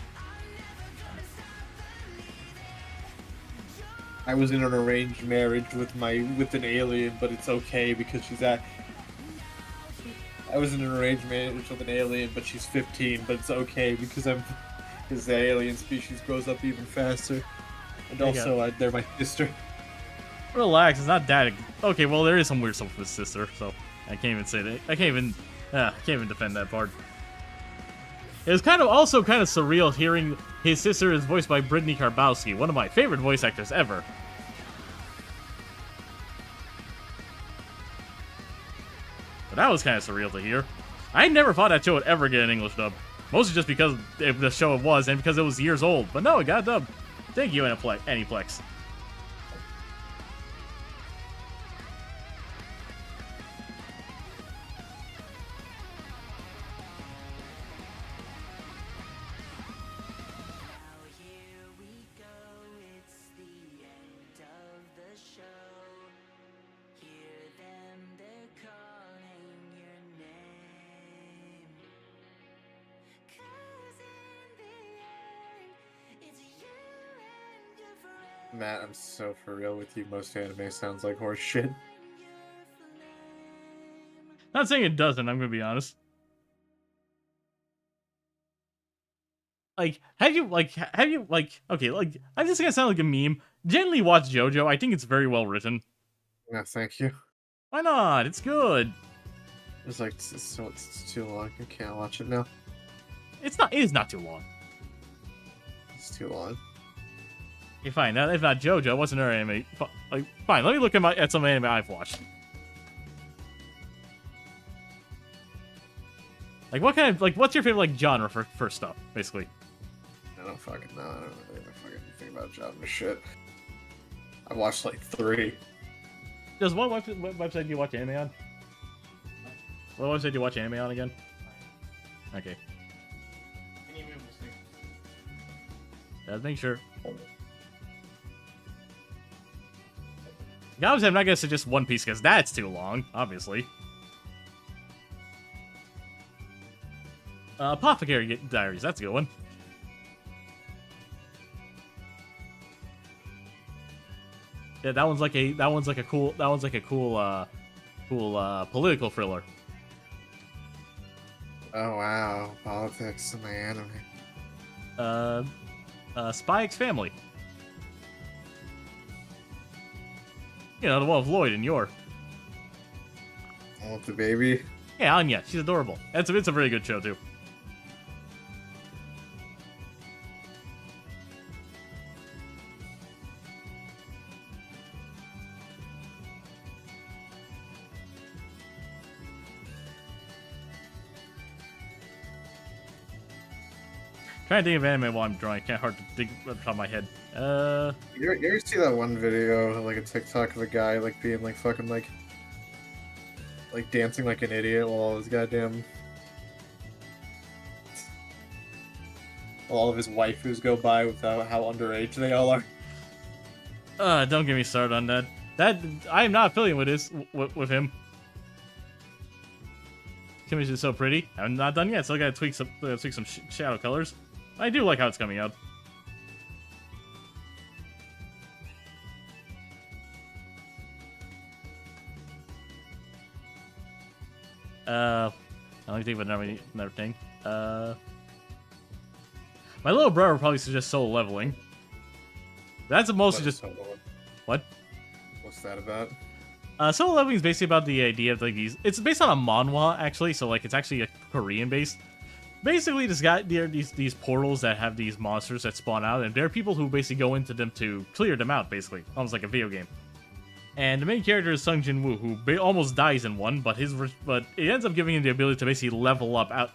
I was in an arranged marriage with an alien, but it's okay because she's at. I was in an arranged marriage with an alien, but she's 15, but it's okay because because the alien species grows up even faster, and also they're my sister. Relax, it's not that. Okay, well there is some weird stuff with his sister, so I can't even say that. I can't even defend that part. It was also kind of surreal hearing his sister is voiced by Brittany Karbowski, one of my favorite voice actors ever. But that was kind of surreal to hear. I never thought that show would ever get an English dub. Mostly just because of the show it was and because it was years old. But no, it got dubbed. Thank you, Aniplex. Matt, I'm so for real with you. Most anime sounds like horse shit. Not saying it doesn't, I'm gonna be honest. Okay, I'm just gonna sound like a meme. Generally watch JoJo. I think it's very well written. No, thank you. Why not? It's good. It's like, it's too long. I can't watch it now. It is not too long. It's too long. Okay, fine. If not JoJo, what's another anime? Fine, let me look at some anime I've watched. What's your favorite genre for stuff, basically? I don't fucking know. I don't really fucking think about genre shit. I've watched like 3. Just what website do you watch anime on? What website do you watch anime on again? Okay. Let's make sure. Obviously, I'm not gonna suggest One Piece because that's too long, obviously. Apothecary Diaries, that's a good one. Yeah, that one's like a cool political thriller. Oh wow, politics in my anime. Spy X Family. You know, the one with Lloyd and Yor. I want the baby. Yeah, Anya. She's adorable. It's a very good show, too. Trying to think of anime while I'm drawing. Can't hard to think off the top of my head. You ever see that one video, like a TikTok of a guy like being like fucking like dancing like an idiot while all his goddamn All of his waifus go by without how underage they all are. Don't get me started on that. I am not affiliated with this with him. Image is so pretty. I'm not done yet. Still gotta tweak some shadow colors. I do like how it's coming out. Let me think of another thing. My little brother would probably suggest solo leveling. That's mostly just what? What's that about? Solo leveling is basically about the idea of like these. It's based on a manhwa actually, so like it's actually a Korean based. Basically, there are these portals that have these monsters that spawn out, and there are people who basically go into them to clear them out, basically, almost like a video game. And the main character is Sung Jin Woo, who almost dies in one, but it ends up giving him the ability to basically level up. If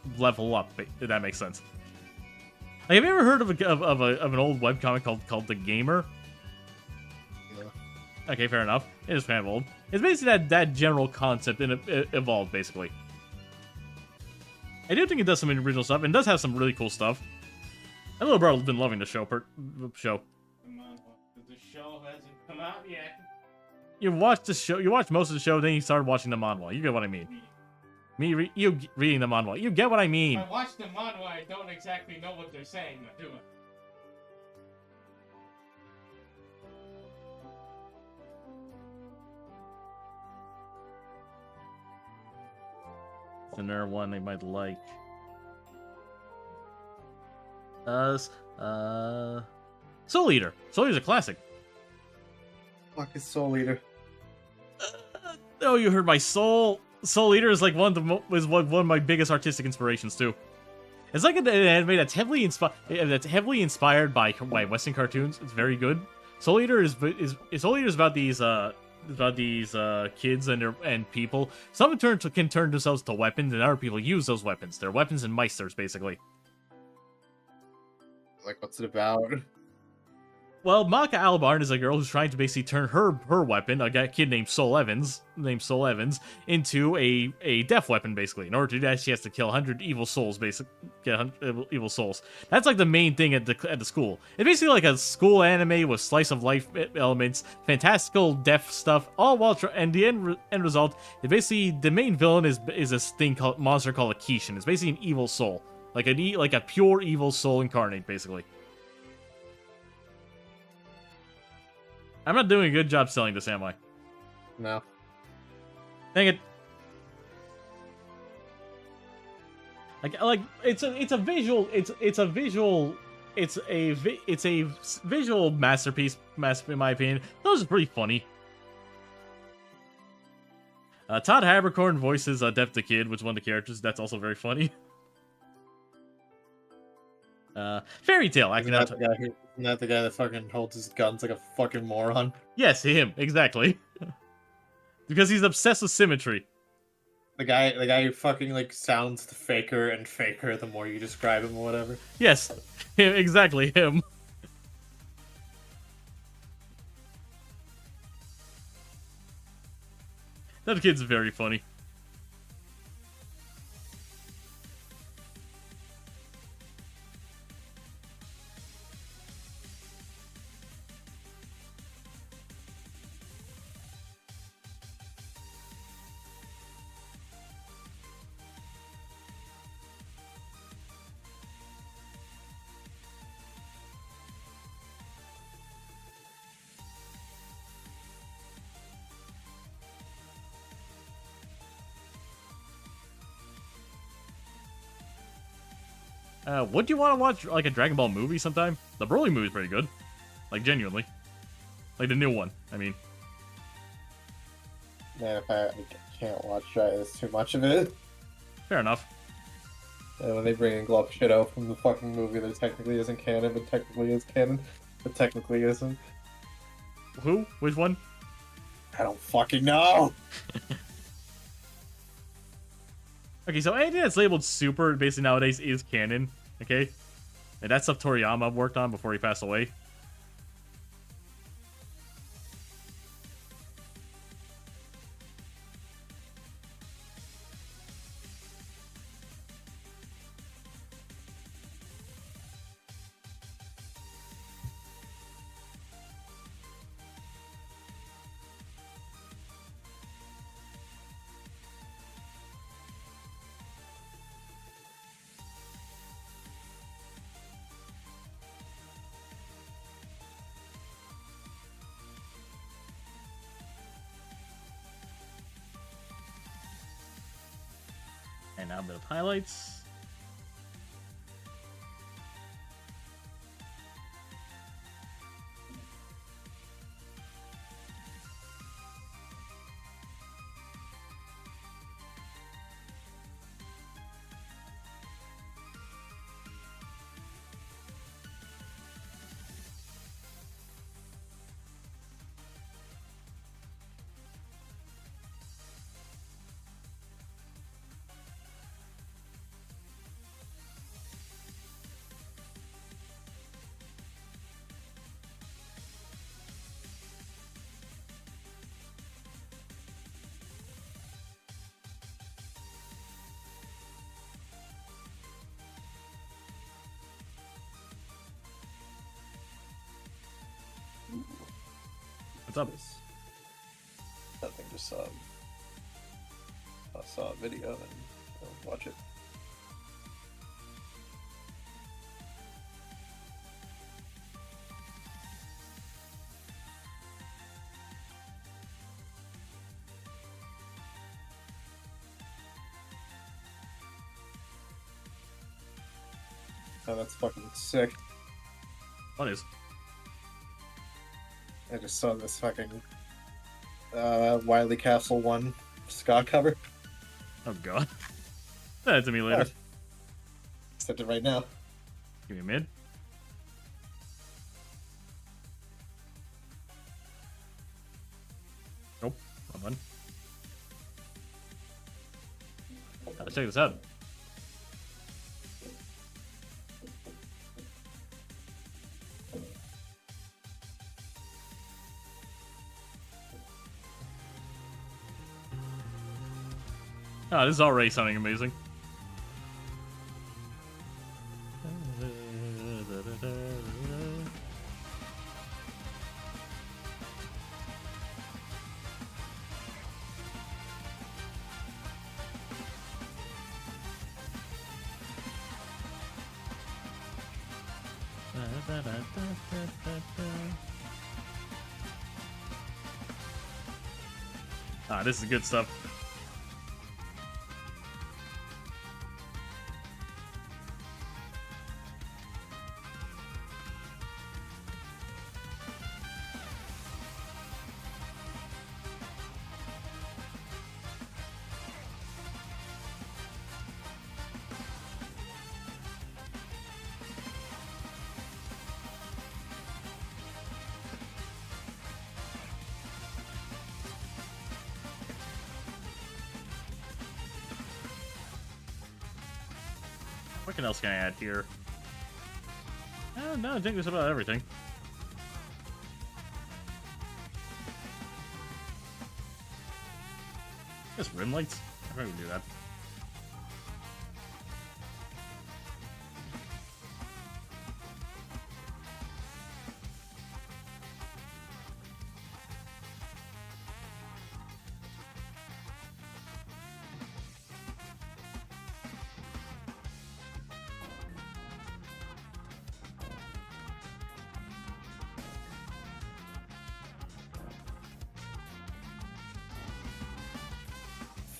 that makes sense. Like, have you ever heard of an old webcomic called The Gamer? Yeah. Okay, fair enough. It is kind of old. It's basically that general concept, and it evolved basically. I do think it does some original stuff, and does have some really cool stuff. My little brother's been loving the show. Come on, the show hasn't come out yet. You watched the show. You watched most of the show, then you started watching the manhwa. You get what I mean. You reading the manhwa. You get what I mean. I watch the manhwa, I don't exactly know what they're saying, do I? Another one they might like. Soul Eater. Soul Eater's a classic. Fuck is Soul Eater. Oh, you heard my soul. Soul Eater is like one of my biggest artistic inspirations too. It's like an anime that's heavily inspired by Western cartoons. It's very good. Soul Eater is about these kids and people. Some can turn themselves to weapons, and other people use those weapons. They're weapons and meisters, basically. Like, what's it about? Well, Maka Albarn is a girl who's trying to basically turn her weapon, a kid named Soul Evans, into a death weapon, basically. In order to do that, she has to kill 100 evil souls, evil souls. That's like the main thing at the school. It's basically like a school anime with slice of life elements, fantastical death stuff, all while and the end result is basically the main villain is this monster called a Kishin. It's basically an evil soul, like a pure evil soul incarnate, basically. I'm not doing a good job selling this, am I? No. Dang it. Like it's a visual masterpiece in my opinion. Those are pretty funny. Todd Haberkorn voices Death the Kid, which is one of the characters. That's also very funny. Fairy Tale. Isn't that the guy that fucking holds his guns like a fucking moron? Yes, him, exactly. Because he's obsessed with symmetry. The guy who fucking like sounds faker and faker the more you describe him or whatever. Yes, exactly him. That kid's very funny. Would you want to watch like a Dragon Ball movie sometime? The Broly movie's pretty good. Like genuinely. Like the new one, I mean. Man, if I can't watch that, there's too much of it. Fair enough. And when they bring in Glove shit out from the fucking movie that technically isn't canon, but technically is canon, but technically isn't. Who? Which one? I don't fucking know! Okay, so anything that's labeled super basically nowadays is canon, okay? And that's stuff Toriyama worked on before he passed away. And now a bit of highlights. What's up? Nothing, just I saw a video and I'll watch it. Oh, that's fucking sick. What is? I just saw this fucking Wily Castle 1 ska cover. Oh god. Send it to me later. Sent it right now. Give me a mid. Nope. Wrong one. Let's check this out. Oh, this is already sounding amazing. Ah, this is good stuff. What else can I add here? No, I think that's about everything. Just rim lights? I probably would do that.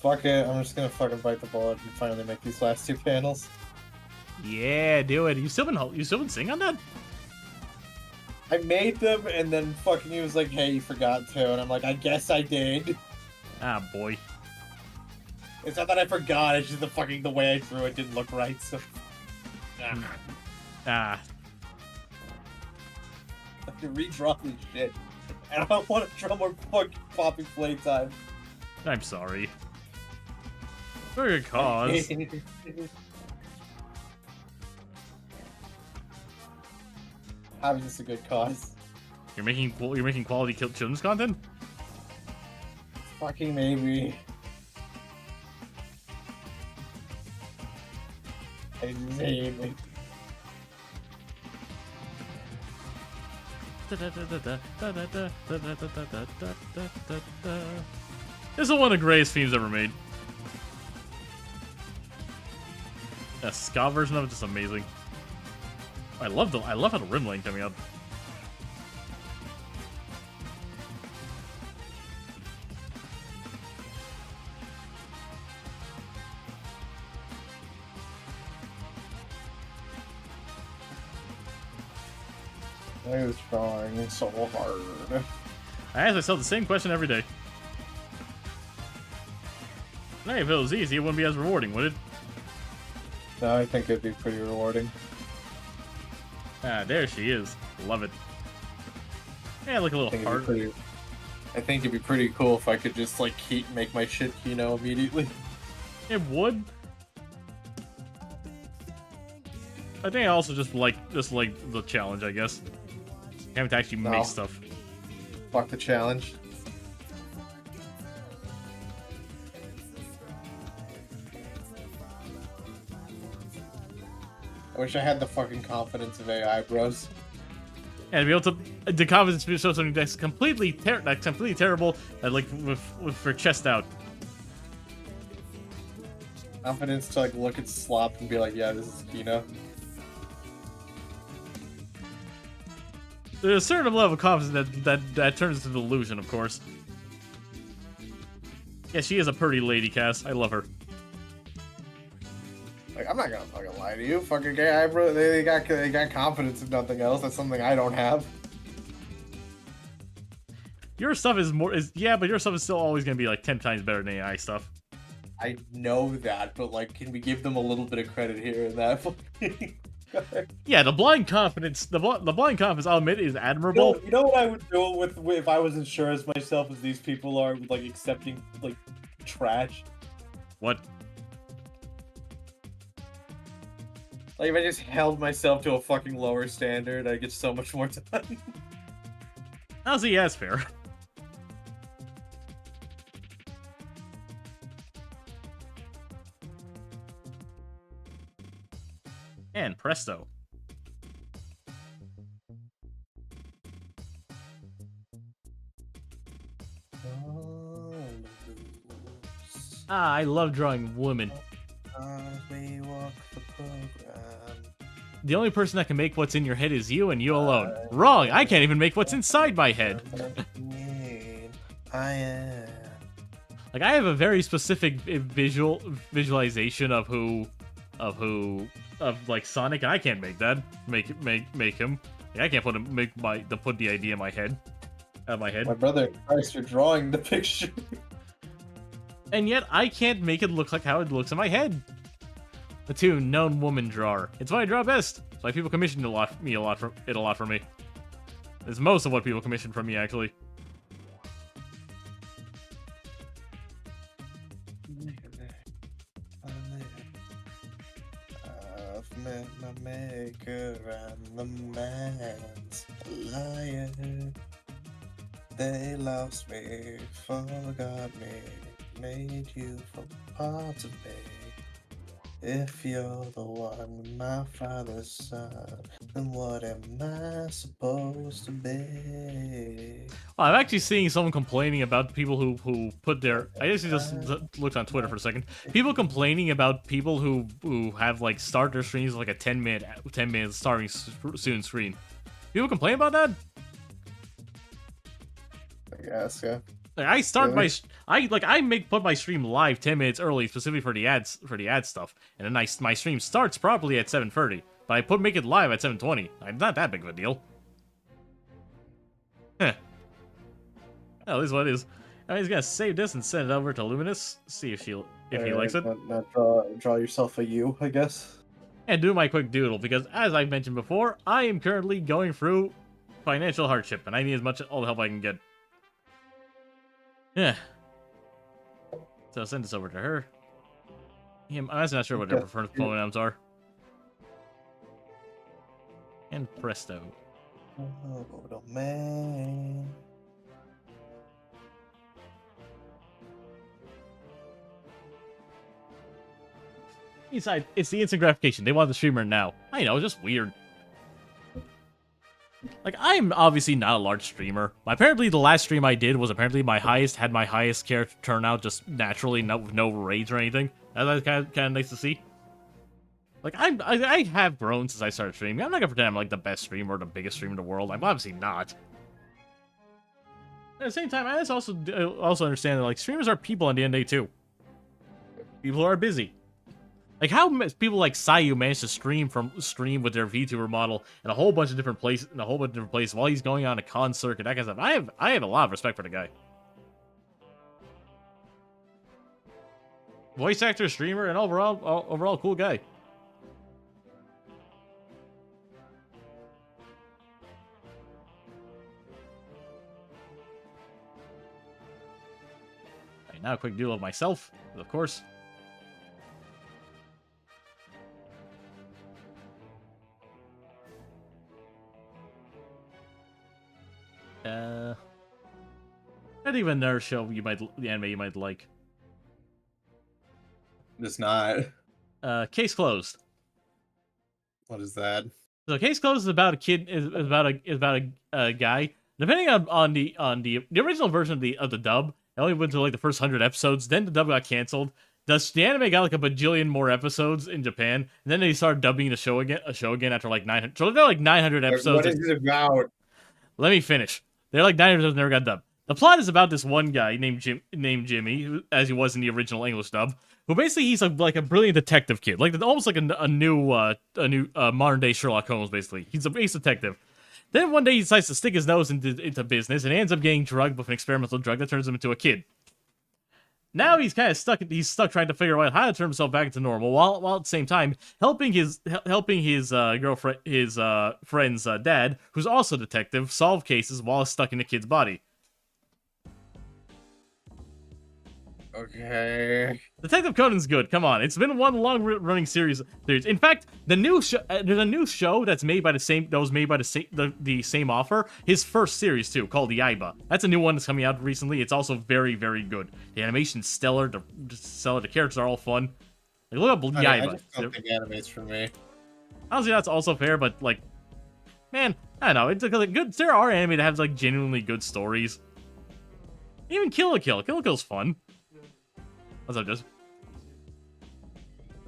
Fuck it, I'm just gonna fucking bite the bullet and finally make these last two panels. Yeah, do it. You still been singing on that? I made them, and then fucking he was like, "Hey, you forgot to," and I'm like, "I guess I did." Ah, boy. It's not that I forgot. It's just the way I drew it didn't look right. So, Ah, I have to redraw this shit, and I don't want to draw more fucking Poppy Playtime. I'm sorry. For your cause. How is this a good cause? You're making quality children's content? Fucking maybe. Maybe. This is one of the greatest themes ever made. A ska version of it is just amazing. I love how the rim lane coming out. I was trying so hard. I ask myself the same question every day. Hey, if it was easy, it wouldn't be as rewarding, would it? No, I think it'd be pretty rewarding. Ah, there she is. Love it. Yeah, look a little hard. I think it'd be pretty cool if I could just like make my shit Kino immediately. It would. I think I also just like the challenge, I guess. Having to actually make stuff. Fuck the challenge. I wish I had the fucking confidence of AI, bros. And to be able to the confidence to show something that's completely terrible, like with her chest out. Confidence to like look at Slop and be like, yeah, this is Kino. There's a certain level of confidence that turns into delusion, of course. Yeah, she is a pretty lady, Cass. I love her. Like, I'm not gonna fucking lie to you. Fucking gay eyebrow. They got confidence if nothing else. That's something I don't have. Your stuff yeah, but your stuff is still always gonna be like 10 times better than AI stuff. I know that, but like, can we give them a little bit of credit here and that? Yeah, the blind confidence, the blind confidence, I'll admit, is admirable. You know what I would do with if I was as sure as myself as these people are, with like accepting like trash. What? Like if I just held myself to a fucking lower standard, I'd get so much more done. Honestly, yeah, that's fair. And presto. Ah, I love drawing women. We walk the program. The only person that can make what's in your head is you and you alone. Wrong! I can't even make what's inside my head. I am. Like, I have a very specific visualization of like Sonic, and I can't make that. Make him. Like, I can't put the idea in my head. Out of my head. My brother, Christ, you're drawing the picture. And yet, I can't make it look like how it looks in my head. The two known woman drawer. It's what I draw best. It's why people commissioned a lot from me. It's most of what people commissioned from me, actually. I've met my maker and the man's a liar. They lost me, forgot me, made you for part of me. If you're the one, my father's son, then what am I supposed to be? I'm actually seeing someone complaining about people who put their. I guess he just looked on Twitter for a second. People complaining about people who have like start their streams with like a 10-minute starting soon screen. People complain about that? I guess, yeah. Like I start Really? I put my stream live 10 minutes early specifically for the ad stuff, and then my stream starts properly at 7:30, but I make it live at 7:20. It's not that big of a deal. Heh. Oh, this is what it is. Oh, he's gonna save this and send it over to Luminous. See if he likes it. Not draw yourself a U, I guess. And do my quick doodle, because as I've mentioned before, I am currently going through financial hardship, and I need as much all the help I can get. Yeah. So I'll send this over to her. I'm actually not sure what their preferred pronouns are. And presto. Oh, little man. Besides, it's the instant gratification. They want the streamer now. I know, it's just weird. Like, I'm obviously not a large streamer. Apparently, the last stream I did was apparently my highest character turnout just naturally, with no raids or anything. That's kind of nice to see. Like, I have grown since I started streaming. I'm not gonna pretend I'm like the best streamer or the biggest streamer in the world. I'm obviously not. At the same time, I just also understand that like streamers are people at the end of the day too. People who are busy. Like how people like Sayu manage to stream with their VTuber model in a whole bunch of different places while he's going on a con circuit, that kind of stuff. I have a lot of respect for the guy. Voice actor, streamer, and overall cool guy. Alright, now a quick doodle of myself, of course. Not even another show the anime you might like. It's not. Case Closed. What is that? So Case Closed is about a kid is about a guy. Depending on the original version of the dub, it only went to like the first 100 episodes. Then the dub got canceled. The anime got like a bajillion more episodes in Japan, and then they started dubbing the show again after like 900. So they're like 900 episodes. What is it about? Let me finish. They're like 900 episodes, never got dubbed. The plot is about this one guy named Jimmy, as he was in the original English dub, who basically he's like a brilliant detective kid, like almost like a new modern day Sherlock Holmes. Basically, he's a base detective. Then one day he decides to stick his nose into business and ends up getting drugged with an experimental drug that turns him into a kid. Now he's kind of stuck. He's stuck trying to figure out how to turn himself back into normal, while at the same time helping his girlfriend, his friend's dad, who's also a detective, solve cases while stuck in the kid's body. Okay. Detective Conan's good. Come on, it's been one long-running series. In fact, the new there's a new show that's made by the same author. His first series too, called Yaiba. That's a new one that's coming out recently. It's also very, very good. The animation's stellar. The characters are all fun. Like, look up Yaiba. I just don't think anime's for me. Honestly, that's also fair, but like, man, I don't know. It's like good. There are anime that have like genuinely good stories. Even Kill la Kill. Kill la Kill's fun. What's up, Jess?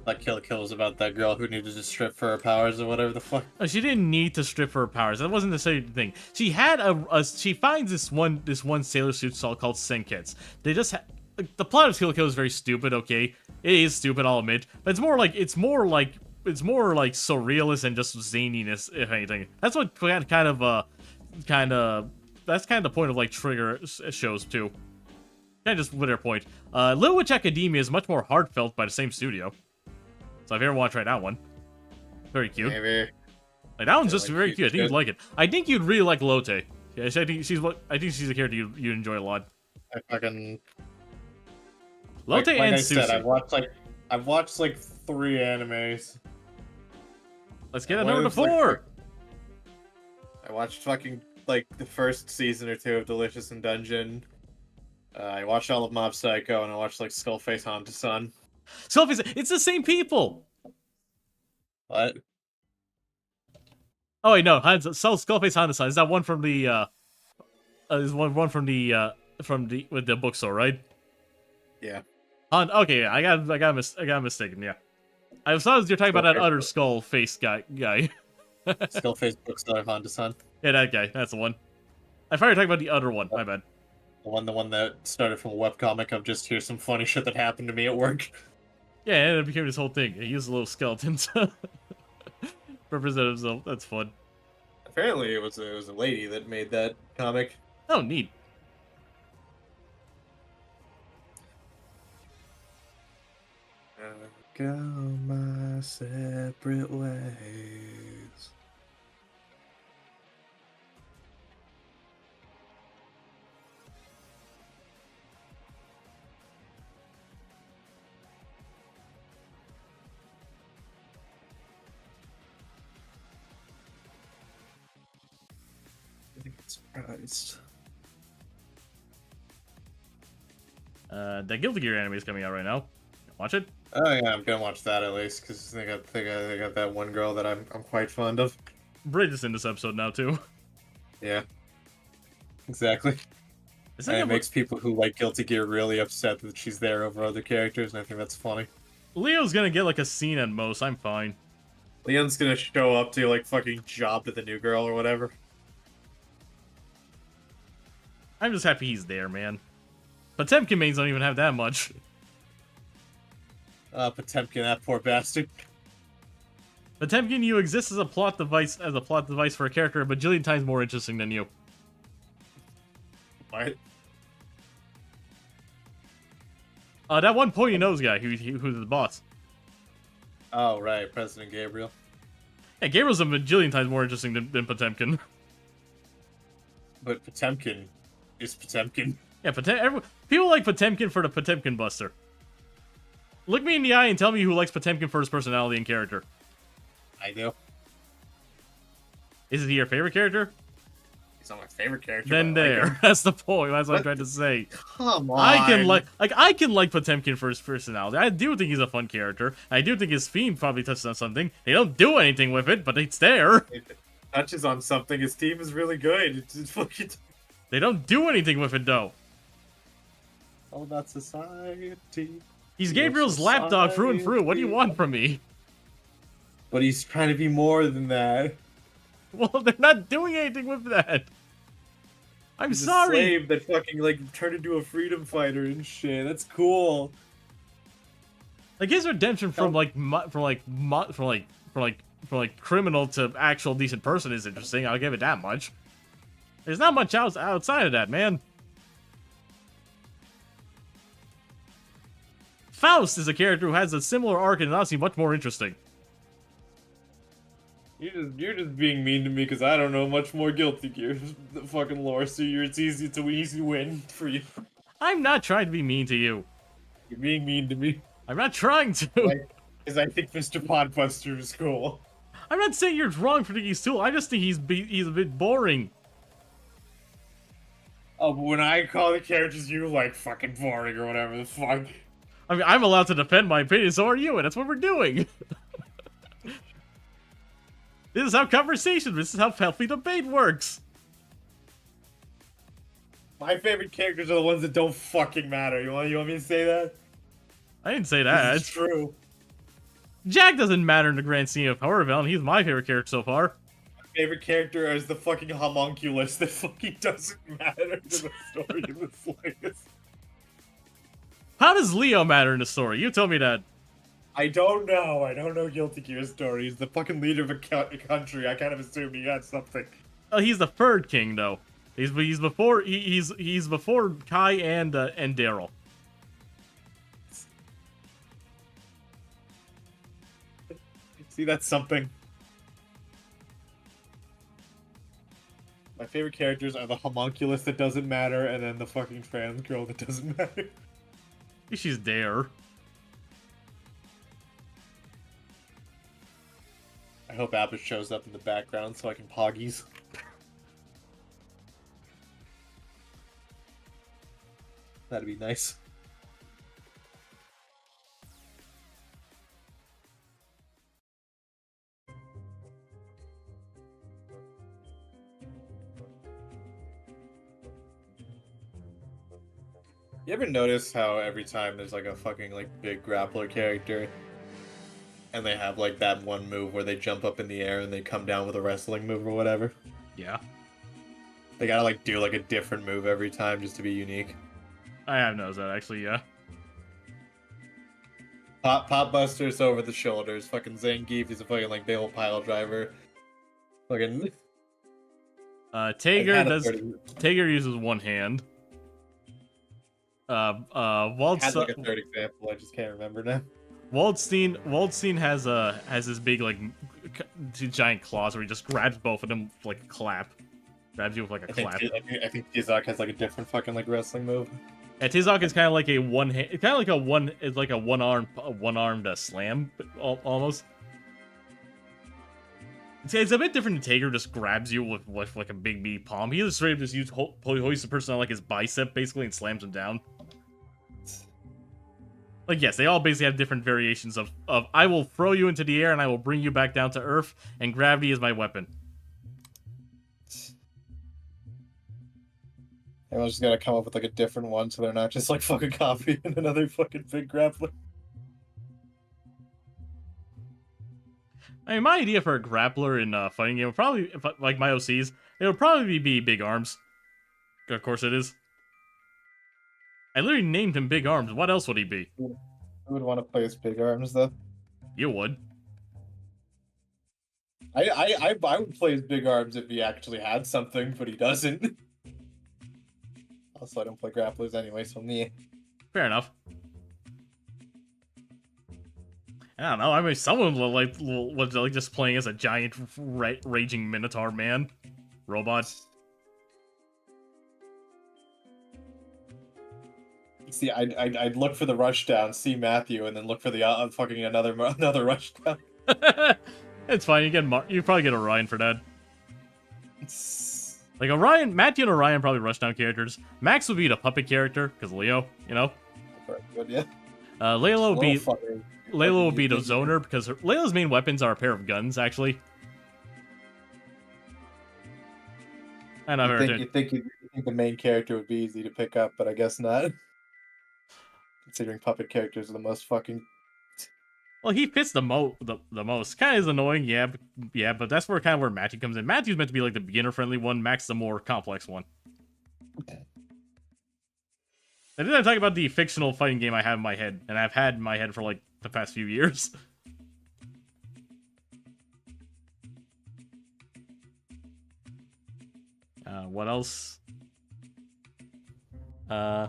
Like Kill la Kill was about that girl who needed to strip for her powers or whatever the fuck. Oh, she didn't need to strip for her powers. That wasn't the same thing. She had she finds this one sailor suit called Senketsu. They just the plot of Kill la Kill is very stupid. Okay, it is stupid, I'll admit, but it's more like surrealist and just zaniness, if anything. That's what that's kind of the point of like Trigger shows too. Kind of just with their point. Little Witch Academia is much more heartfelt by the same studio. So if you ever want to try that one, very cute. Maybe. Like that one's just like very cute. I think you'd good. like it. I think you'd really like Lotte. Yeah, I think she's a character you enjoy a lot. I fucking Lotte like and I said, Sushi. I've watched like 3 animes. Let's get One another is, like, 4. I watched fucking like the first season or 2 of Delicious in Dungeon. I watched all of Mob Psycho, and I watched like Skullface Hanta-san. Skullface, it's the same people. What? Oh wait, no, Skullface Hanta-san is that one from the is one from the with the bookstore, right? Yeah. Okay, yeah, I got mistaken. Yeah, I thought you were talking about that other skull face guy. Skullface Bookstore Hanta-san. Yeah, that guy. That's the one. I thought you were talking about the other one. My bad. The one that started from a webcomic of just here's some funny shit that happened to me at work. Yeah, and it became this whole thing. He used a little skeleton to represent himself. That's fun. Apparently, it was a lady that made that comic. Oh, neat. Go my separate ways. I think I'm surprised. That Guilty Gear anime is coming out right now. Watch it. Oh yeah, I'm gonna watch that at least because they got that one girl that I'm quite fond of. Bridge is in this episode now too. Yeah, exactly. Is And that it makes people who like Guilty Gear really upset that she's there over other characters, and I think that's funny. Leo's gonna get like a scene at most. I'm fine. Leon's gonna show up to like fucking job to the new girl or whatever. I'm just happy he's there, man. Potemkin mains don't even have that much. Potemkin, that poor bastard. Potemkin, you exist as a plot device for a character a bajillion times more interesting than you. What? That one pointy nose guy who's the boss. Oh right, President Gabriel. Yeah, Gabriel's a bajillion times more interesting than Potemkin. But Potemkin is Potemkin. Yeah, people like Potemkin for the Potemkin Buster. Look me in the eye and tell me who likes Potemkin for his personality and character. I do. Is he your favorite character? He's not my favorite character. Then but I like there. him. That's the point. That's what I'm trying to say. Come on. I can like Potemkin for his personality. I do think he's a fun character. I do think his theme probably touches on something. They don't do anything with it, but it's there. It touches on something. His team is really good. It's fucking They don't do anything with it though. all about society. He's Your Gabriel's lapdog through and through. What do you want from me? But he's trying to be more than that. Well, they're not doing anything with that. I'm He's sorry. a slave that fucking like turned into a freedom fighter and shit. That's cool. Like his redemption from criminal to actual decent person is interesting. I'll give it that much. There's not much else outside of that, man. Faust is a character who has a similar arc and is honestly much more interesting. You're just being mean to me because I don't know much more Guilty Gear the fucking lore. So it's easy win for you. I'm not trying to be mean to you. You're being mean to me. I'm not trying to. Because I think Mr. Podbuster is cool. I'm not saying you're wrong for thinking he's cool. I just think he's a bit boring. Oh, but when I call the characters you like fucking boring or whatever the fuck. I mean, I'm allowed to defend my opinion, so are you, and that's what we're doing. This is how this is how healthy debate works. My favorite characters are the ones that don't fucking matter. You want me to say that? I didn't say that. It's true. Jack doesn't matter in the grand scheme of Power Realm. He's my favorite character so far. My favorite character is the fucking homunculus that fucking doesn't matter to the story of the slightest. How does Leo matter in the story? You tell me that. I don't know. I don't know Guilty Gear's story. He's the fucking leader of a country. I kind of assume he got something. He's the third king, though. He's before Kai and Daryl. See, that's something. My favorite characters are the homunculus that doesn't matter, and then the fucking trans girl that doesn't matter. She's there. I hope Abbott shows up in the background so I can poggies. That'd be nice. You ever notice how every time there's like a fucking like big grappler character and they have like that one move where they jump up in the air and they come down with a wrestling move or whatever? Yeah. They gotta like do like a different move every time just to be unique. I have noticed that actually. Yeah. Pop busters over the shoulders. Fucking Zangief is a fucking like big old pile driver. Fucking. Tager uses one hand. Had like a third example. I just can't remember now. Waldstein has this big like giant claws where he just grabs both of them like a clap. Grabs you with like a clap. I think Tizak has like a different fucking like wrestling move. Yeah, Tizak is kind of like a one hand. It's kind of like a one armed slam, almost. It's a bit different than Tager just grabs you with like a big meaty palm. He just straight up just hoists the person on like his bicep basically and slams him down. Like, yes, they all basically have different variations of I will throw you into the air and I will bring you back down to earth, and gravity is my weapon. Everyone's just gotta come up with like a different one so they're not just like fucking copying another fucking big grappler. I mean, my idea for a grappler in a fighting game would probably, like my OCs, it would probably be Big Arms. Of course it is. I literally named him Big Arms. What else would he be? Who would want to play as Big Arms, though? You would. I would play as Big Arms if he actually had something, but he doesn't. Also, I don't play grapplers anyway, so me. Fair enough. I don't know. I mean, someone was like just playing as a giant raging Minotaur man, robot. See, I'd look for the rushdown, see Matthew, and then look for the fucking another rushdown. It's fine. You probably get Orion for that. Like Orion, Matthew and Orion probably rushdown characters. Max would be the puppet character because Leo, you know. Good, yeah. Layla would be the zoner because Layla's main weapons are a pair of guns, actually. And you think the main character would be easy to pick up, but I guess not. Considering puppet characters are the most fucking. Well, he fits the most. Kind of is annoying, yeah, but that's where Matthew comes in. Matthew's meant to be like the beginner-friendly one. Max the more complex one. I didn't talk about the fictional fighting game I have in my head, and I've had in my head for like the past few years. What else? I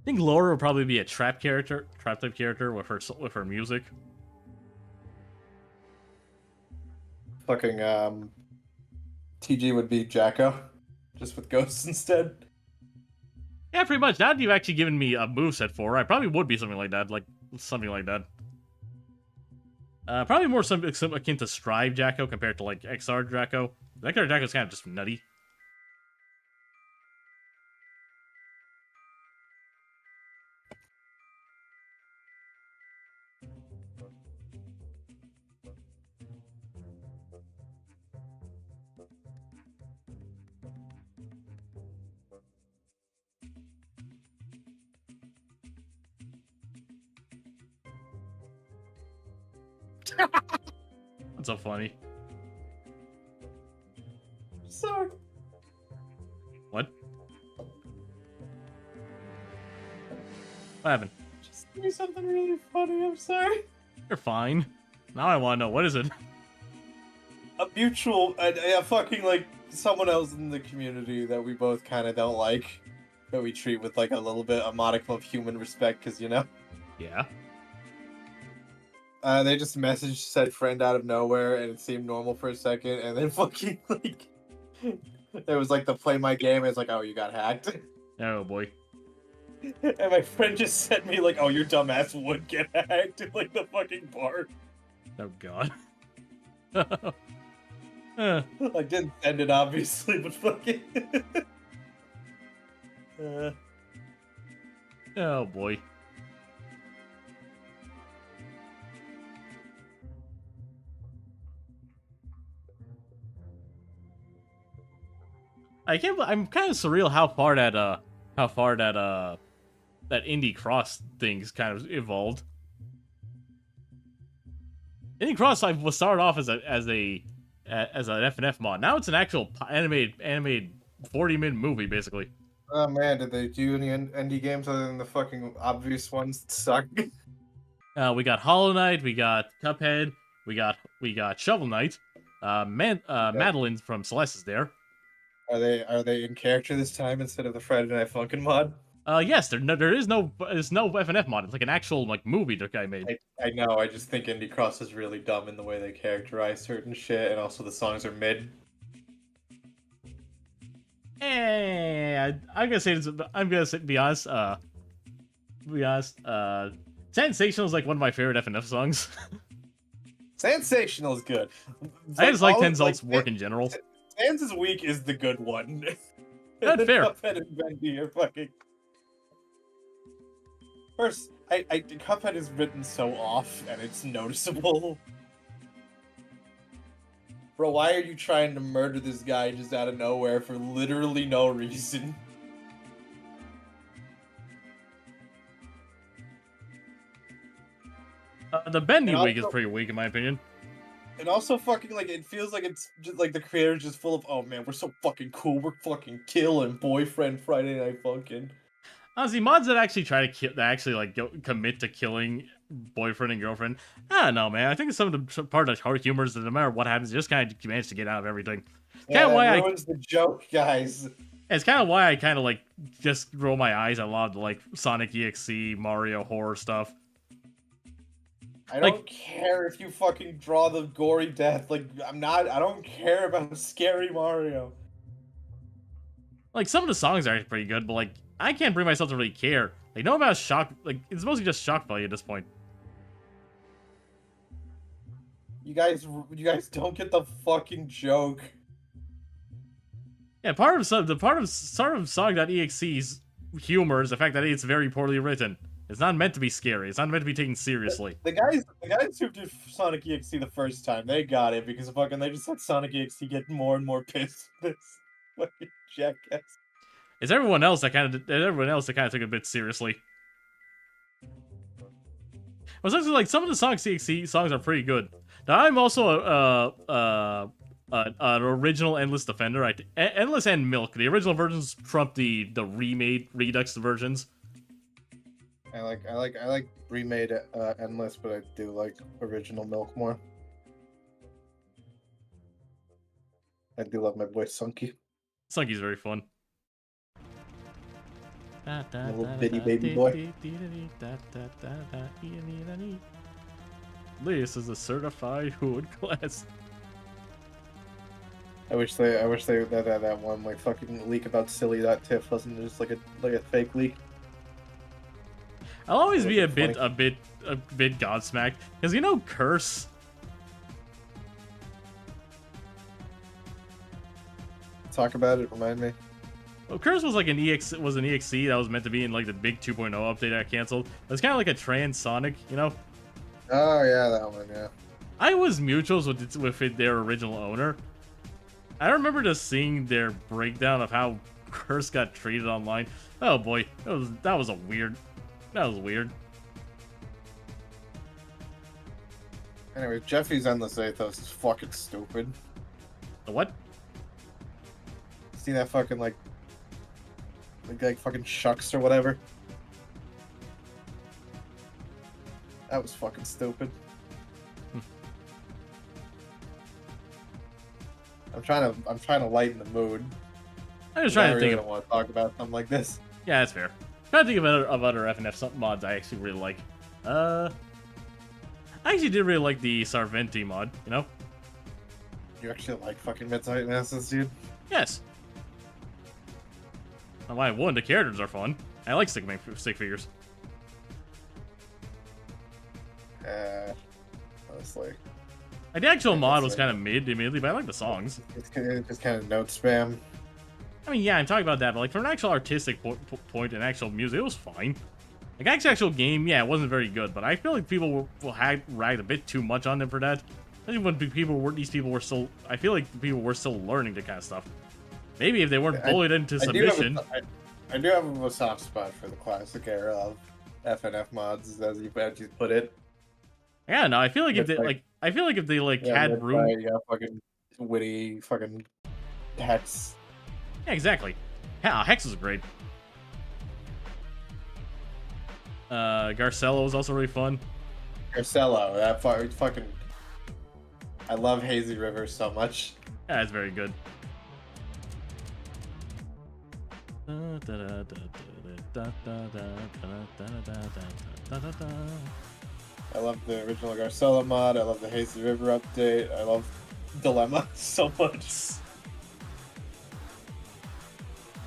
think Laura would probably be a trap type character with her music. Fucking TG would be Jacko, just with ghosts instead. Yeah, pretty much. Now that you've actually given me a moveset for her, I probably would be something like that. Probably more something akin to Strive Jacko compared to like XR Jacko. That kind of Jacko's kind of just nutty. That's so funny. Sorry. What? What happened? Just say something really funny, I'm sorry. You're fine. Now I want to know, what is it? A mutual, a fucking, like, someone else in the community that we both kind of don't like, that we treat with, like, a modicum of human respect, because, you know? Yeah. They just messaged, said friend out of nowhere, and it seemed normal for a second, and then fucking, like, it was like the play my game, and it's like, oh, you got hacked. Oh, boy. And my friend just sent me, like, oh, your dumbass would get hacked in, like, the fucking bar. Oh, God. Like, didn't send it, obviously, but fucking... Oh, boy. I'm kind of surreal how far that indie cross thing's kind of evolved. Indie cross was started off as a as an FNF mod. Now it's an actual animated 40-minute movie, basically. Oh man, did they do any indie games other than the fucking obvious ones that suck? We got Hollow Knight, we got Cuphead, we got Shovel Knight. Madeline from Celeste is there. Are they in character this time instead of the Friday Night Funkin' mod? Yes, there's no FNF mod. It's like an actual like movie the guy made. I know. I just think Indie Cross is really dumb in the way they characterize certain shit, and also the songs are mid. I'm gonna say this. Be honest. Sensational is like one of my favorite FNF songs. Sensational is good. It's I just like all- Tenzal's work in general. Sans' week is the good one. That's fair. Cuphead and Bendy are fucking. First, Cuphead is written so off, and it's noticeable. Bro, why are you trying to murder this guy just out of nowhere for literally no reason? The Bendy And week is also- pretty weak in my opinion. And also fucking, like, it feels like it's just, like, the creator's just full of, oh man, we're so fucking cool, we're fucking killing boyfriend Friday Night Funkin'. Honestly, mods that actually try to kill, that actually like commit to killing boyfriend and girlfriend. I don't know, man. I think some of the part of heart humor is that no matter what happens, you just kind of manage to get out of everything. Yeah, Kinda why that ruins the joke, guys. It's kind of why I kind of like just roll my eyes at a lot of like Sonic EXE, Mario horror stuff. I Like- don't care if you fucking draw the gory death. Like, I don't care about Scary Mario. Like some of the songs are pretty good, but like I can't bring myself to really care. Like no about shock. Like it's mostly just shock value at this point. You guys don't get the fucking joke. Yeah, part of Sonic.exe's humor is the fact that it's very poorly written. It's not meant to be scary. It's not meant to be taken seriously. The guys who did Sonic EXE the first time, they got it because fucking they just let Sonic EXE get more and more pissed at this fucking jackass. It's everyone else that kind of took it a bit seriously. Well, essentially, like some of the Sonic EXE songs are pretty good. Now, I'm also an original Endless defender. Endless and Milk. The original versions trump the remade Redux versions. I like remade Endless, but I do like original Milk more. I do love my boy Sunky. Sunky's very fun. Little bitty baby boy. This is a certified hood class. I wish that one like fucking leak about silly.tiff wasn't just like a fake leak. I'll always be a Funny. bit godsmacked because you know Curse. Talk about it. Remind me. Well, Curse was like an EXE that was meant to be in like the big 2.0 update that canceled. It's kind of like a trans Sonic, you know. Oh yeah, that one. Yeah. I was mutuals with their original owner. I remember just seeing their breakdown of how Curse got treated online. Oh boy, that was weird. Anyway, Jeffy's Endless Athos is fucking stupid. The what? See that fucking like fucking shucks or whatever? That was fucking stupid. I'm trying to lighten the mood. I'm just trying to think I of. don't want to talk about something like this. Yeah, that's fair. Trying to think of other FNF mods I actually really like. I actually did really like the Sarventi mod. You know? You actually like fucking Midnight Masses, dude? Yes. Not why I won. The characters are fun. I like stick figures. Honestly, Like, the actual Yeah, mod that's was like- kind of admittedly, but I like the songs. it's just kind of note spam. I mean, yeah, I'm talking about that, but like from an actual artistic point and actual music, it was fine. Like actual game, yeah, it wasn't very good, but I feel like people ragged a bit too much on them for that. Especially when these people were still. I feel like people were still learning the kind of stuff. Maybe if they weren't bullied into submission. I do have a soft spot for the classic era of FNF mods, as you put it. Yeah, no, I feel like if It's they like- I feel like if they Yeah, had led room. by, fucking witty fucking Hex. Yeah, exactly. Yeah, Hex is great. Garcello is also really fun. Garcello, that fucking. I love Hazy River so much. Yeah, it's very good. I love the original Garcello mod. I love the Hazy River update. I love Dilemma so much.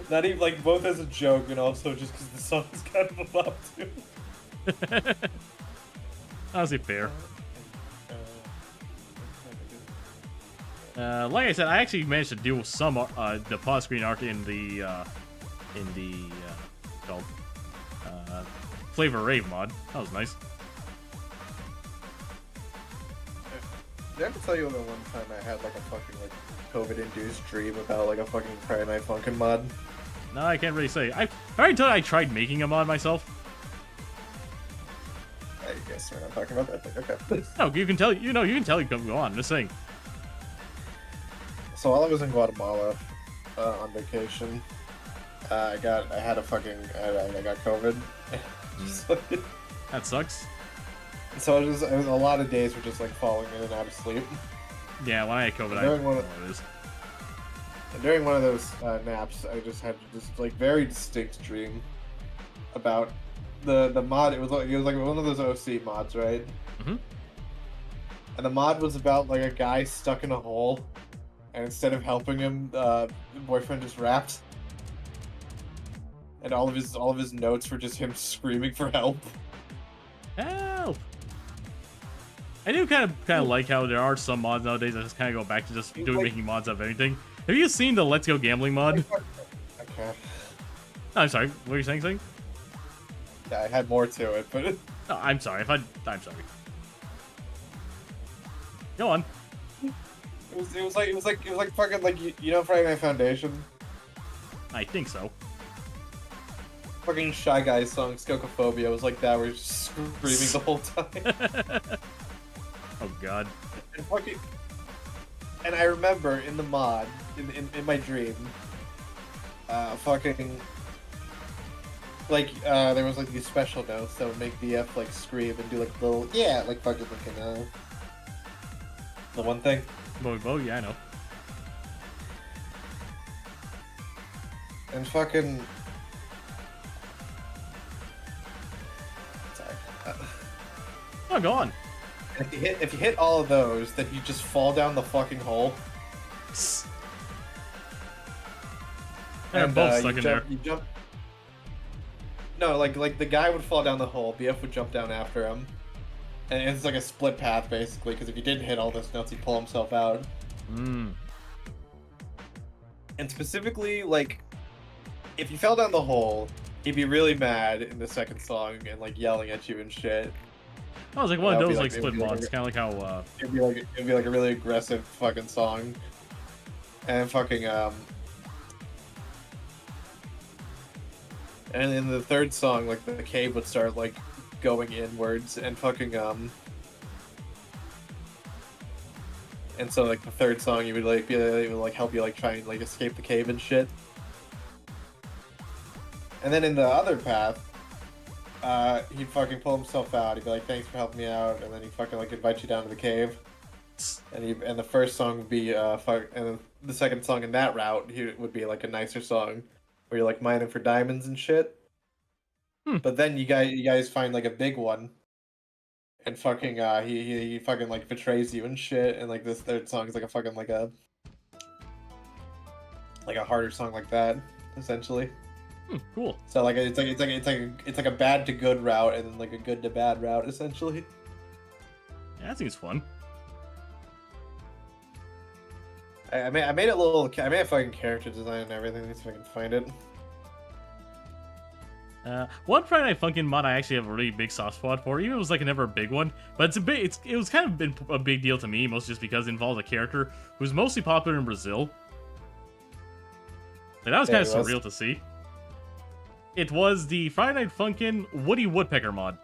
Not even like both as a joke and also just because the song is kind of a bop too. Honestly, fair. Like I said, I actually managed to do some the pause screen art in the called Flavor Rave mod. That was nice. Did I ever tell you about one time I had like a fucking like COVID-induced dream about like a fucking Friday Night Funkin' mod? No, I can't really say. I already told I tried making a mod myself. I guess we're not talking about that thing. Okay. No, you can tell. You can tell. You can go on. I'm just saying. So while I was in Guatemala on vacation, I got COVID. That sucks. So it was a lot of days were just like falling in and out of sleep. Yeah, when I had COVID, I During don't one know of- what it is. And during one of those naps, I just had this like very distinct dream about the mod. It was like one of those OC mods, right? Mm-hmm. And the mod was about like a guy stuck in a hole, and instead of helping him, the boyfriend just rapped. And all of his notes were just him screaming for help. Help! I do kind of like how there are some mods nowadays that just kind of go back to just making mods of anything. Have you seen the Let's Go Gambling mod? Okay. Oh, I'm sorry. What were you saying? Yeah, I had more to it, but Oh, I'm sorry. I'm sorry. Go on. it was like fucking like you know Friday Night Foundation. I think so. Fucking Shy Guys song Skokophobia was like that. We're just screaming the whole time. Oh God. And fucking, and I remember in the mod, in my dream, fucking, like, there was like these special notes that would make BF like scream and do like little, yeah, like fucking the one thing. Bo, yeah, I know. And fucking, sorry. Oh, go on. If you hit all of those, then you just fall down the fucking hole. They're both stuck you in jump, there. You jump. No, like the guy would fall down the hole. BF would jump down after him, and it's like a split path basically. Because if he didn't hit all those notes, he'd pull himself out. Mm. And specifically, like, if you fell down the hole, he'd be really mad in the second song and like yelling at you and shit. Oh, it's like one of That would those be like like- split it would be mods, like- kind of like how. It'd be like a really aggressive fucking song, and fucking And in the third song, like the cave would start like going inwards and fucking And so like the third song, you would like it would like help you like try and like escape the cave and shit. And then in the other path, he'd fucking pull himself out. He'd be like, "Thanks for helping me out," and then he'd fucking like invite you down to the cave. And the first song would be and then the second song in that route would be like a nicer song where you're like mining for diamonds and shit. But then you guys find like a big one, and fucking he fucking like betrays you and shit. And like this third song is like a fucking like a harder song like that essentially. Cool. So like it's like a bad to good route and then like a good to bad route essentially. Yeah, I think it's fun. I made a fucking character design and everything. Let's see if I can find it. One Friday Night Funkin' mod I actually have a really big soft spot for. Even if it was like never a big one, but it was kind of been a big deal to me, mostly just because it involves a character who's mostly popular in Brazil. Like, that was kind of surreal to see. It was the Friday Night Funkin' Woody Woodpecker mod.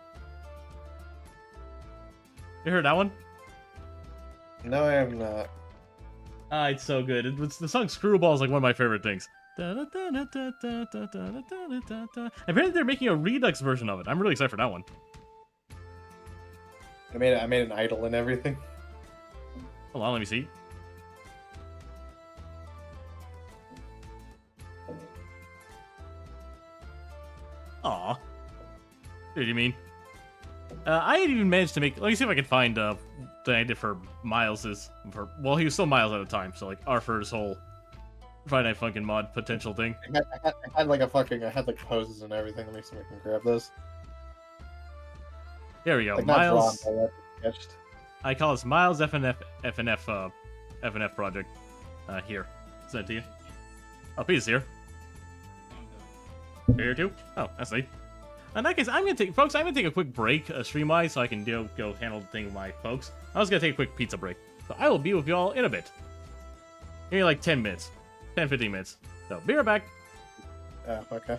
You heard that one? No, I have not. Ah, it's so good. The song Screwball is like one of my favorite things. Apparently they're making a Redux version of it. I'm really excited for that one. I made an idol and everything. Hold on, let me see. Aw. Dude, you mean? I had even managed to make... Let me see if I can find the I did for Miles's... Well, he was still Miles at the time, so like Arthur's whole Friday Night Funkin' mod potential thing. I had like poses and everything. Let me see if I can grab those. There we go. Like, not Miles... drawn, but sketched. I call this Miles FNF project. Here. Send it to you. Oh, Pete's here. Here too? Oh, that's neat. In that case, I'm gonna take a quick break, stream-wise, so I can go handle the thing with my folks. I was gonna take a quick pizza break. So I will be with y'all in a bit. Maybe like 10 minutes. 10, 15 minutes. So, be right back. Okay.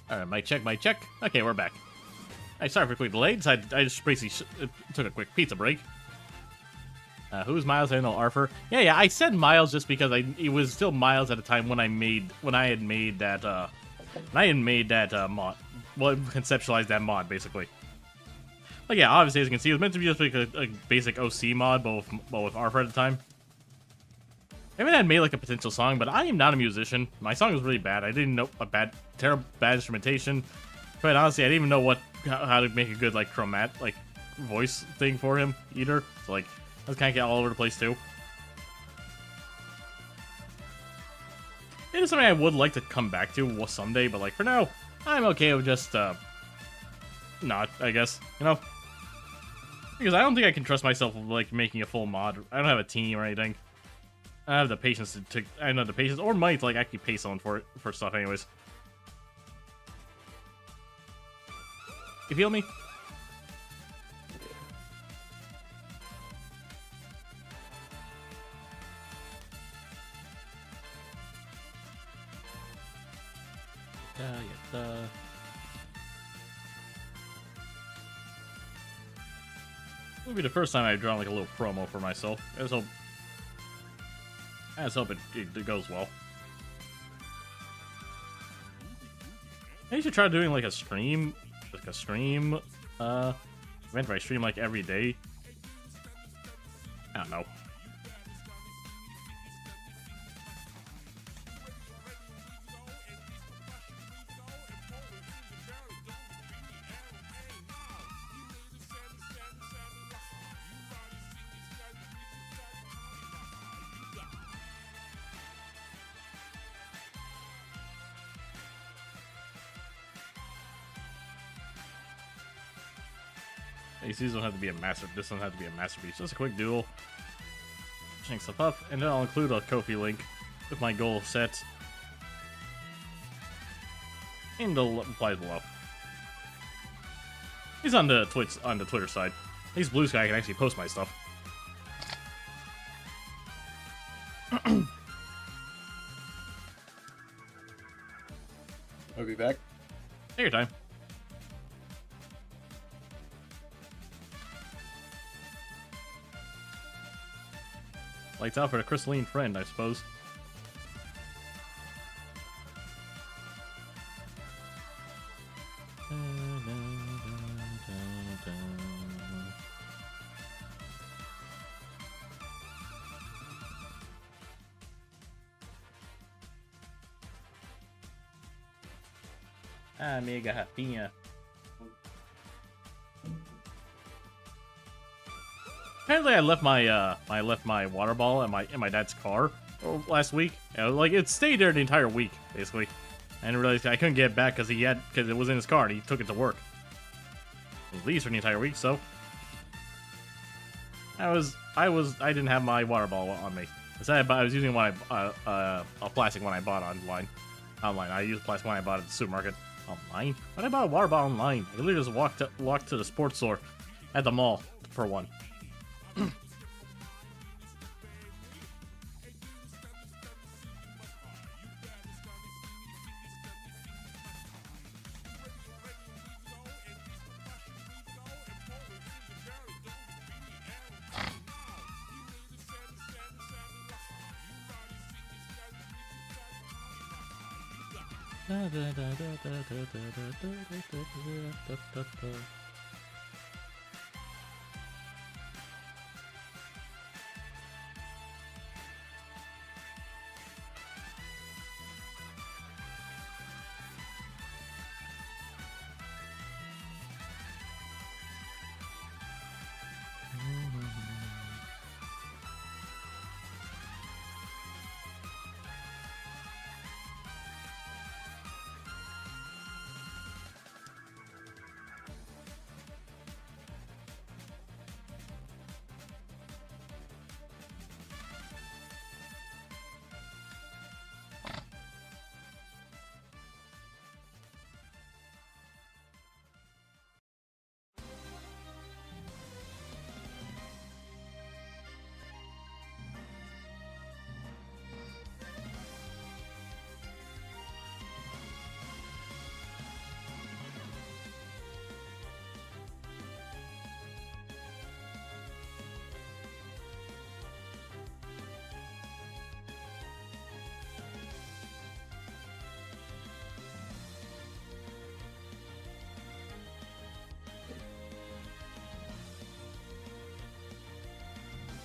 All right, mic check, mic check. Okay, we're back. Hey, sorry for quick delayed. I just basically took a quick pizza break. Who's Miles? I know Arthur. Yeah. I said Miles just because it was still Miles at the time when I had made that mod. Well, conceptualized that mod basically. Like yeah, obviously as you can see, it was meant to be just like a basic OC mod, but with Arthur at the time. I haven't had made like a potential song, but I am not a musician. My song was really bad. I didn't know bad instrumentation. Quite honestly, I didn't even know how to make a good like voice thing for him either. So like I was kind of get all over the place too. It is something I would like to come back to someday, but like for now, I'm okay with just not. I guess because I don't think I can trust myself with like making a full mod. I don't have a team or anything. I don't have the patience to I don't have the patience or money to like actually pay someone for stuff anyways. You feel me? It'll be the first time I've drawn like a little promo for myself. I just hope it goes well. I should try doing like a stream, event where I stream like every day. I don't know. These don't have to be a master. This doesn't have to be a masterpiece. Just a quick duel. Checking stuff up, and then I'll include a Ko-fi link with my goal set in the replies below. He's on the Twitter side. He's Blue Sky. I can actually post my stuff. I'll be back. Take your time. Lights out for the crystalline friend, I suppose. Amiga rapinha. Apparently, I left my water ball in my dad's car last week. Like it stayed there the entire week, basically. I didn't realize I couldn't get it back because it was in his car and he took it to work. It was leased for the entire week, so I didn't have my water ball on me. Instead, I was using a plastic one I bought online. I used plastic one I bought at the supermarket. Online? But I bought a water bottle online. I literally just walked to the sports store at the mall for one.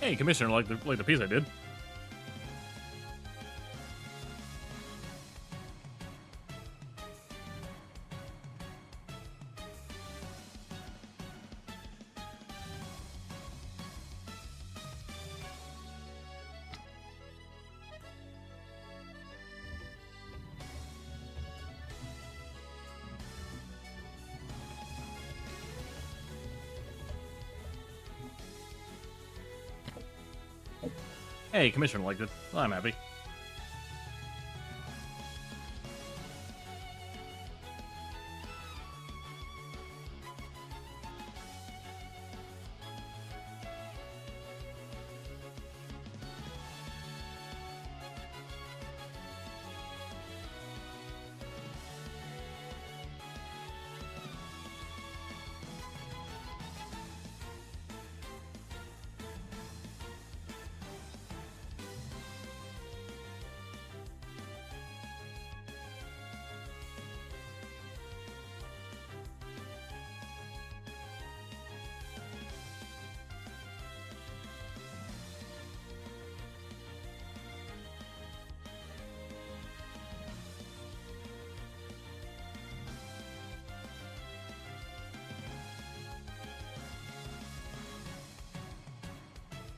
Hey, Commissioner, like the piece I did. Hey, Commissioner liked it. Well, I'm happy.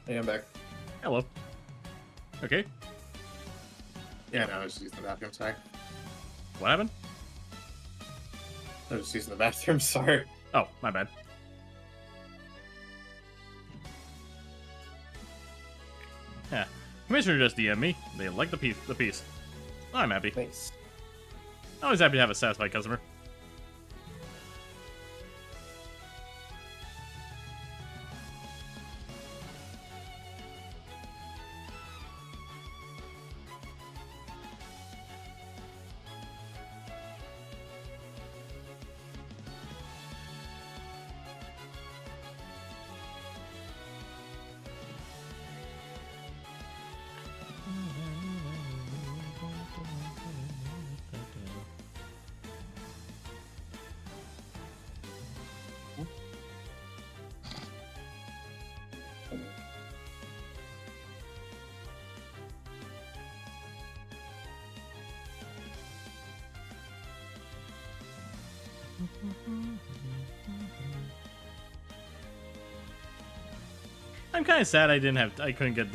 Hey, I'm back. Hello. Okay. Yeah, no, I was just using the bathroom, sorry. What happened? I was just using the bathroom, sorry. Oh, my bad. Yeah. Commissioner just DM'd me. They like the piece. I'm happy. Thanks. Always happy to have a satisfied customer. I'm kind of sad I didn't get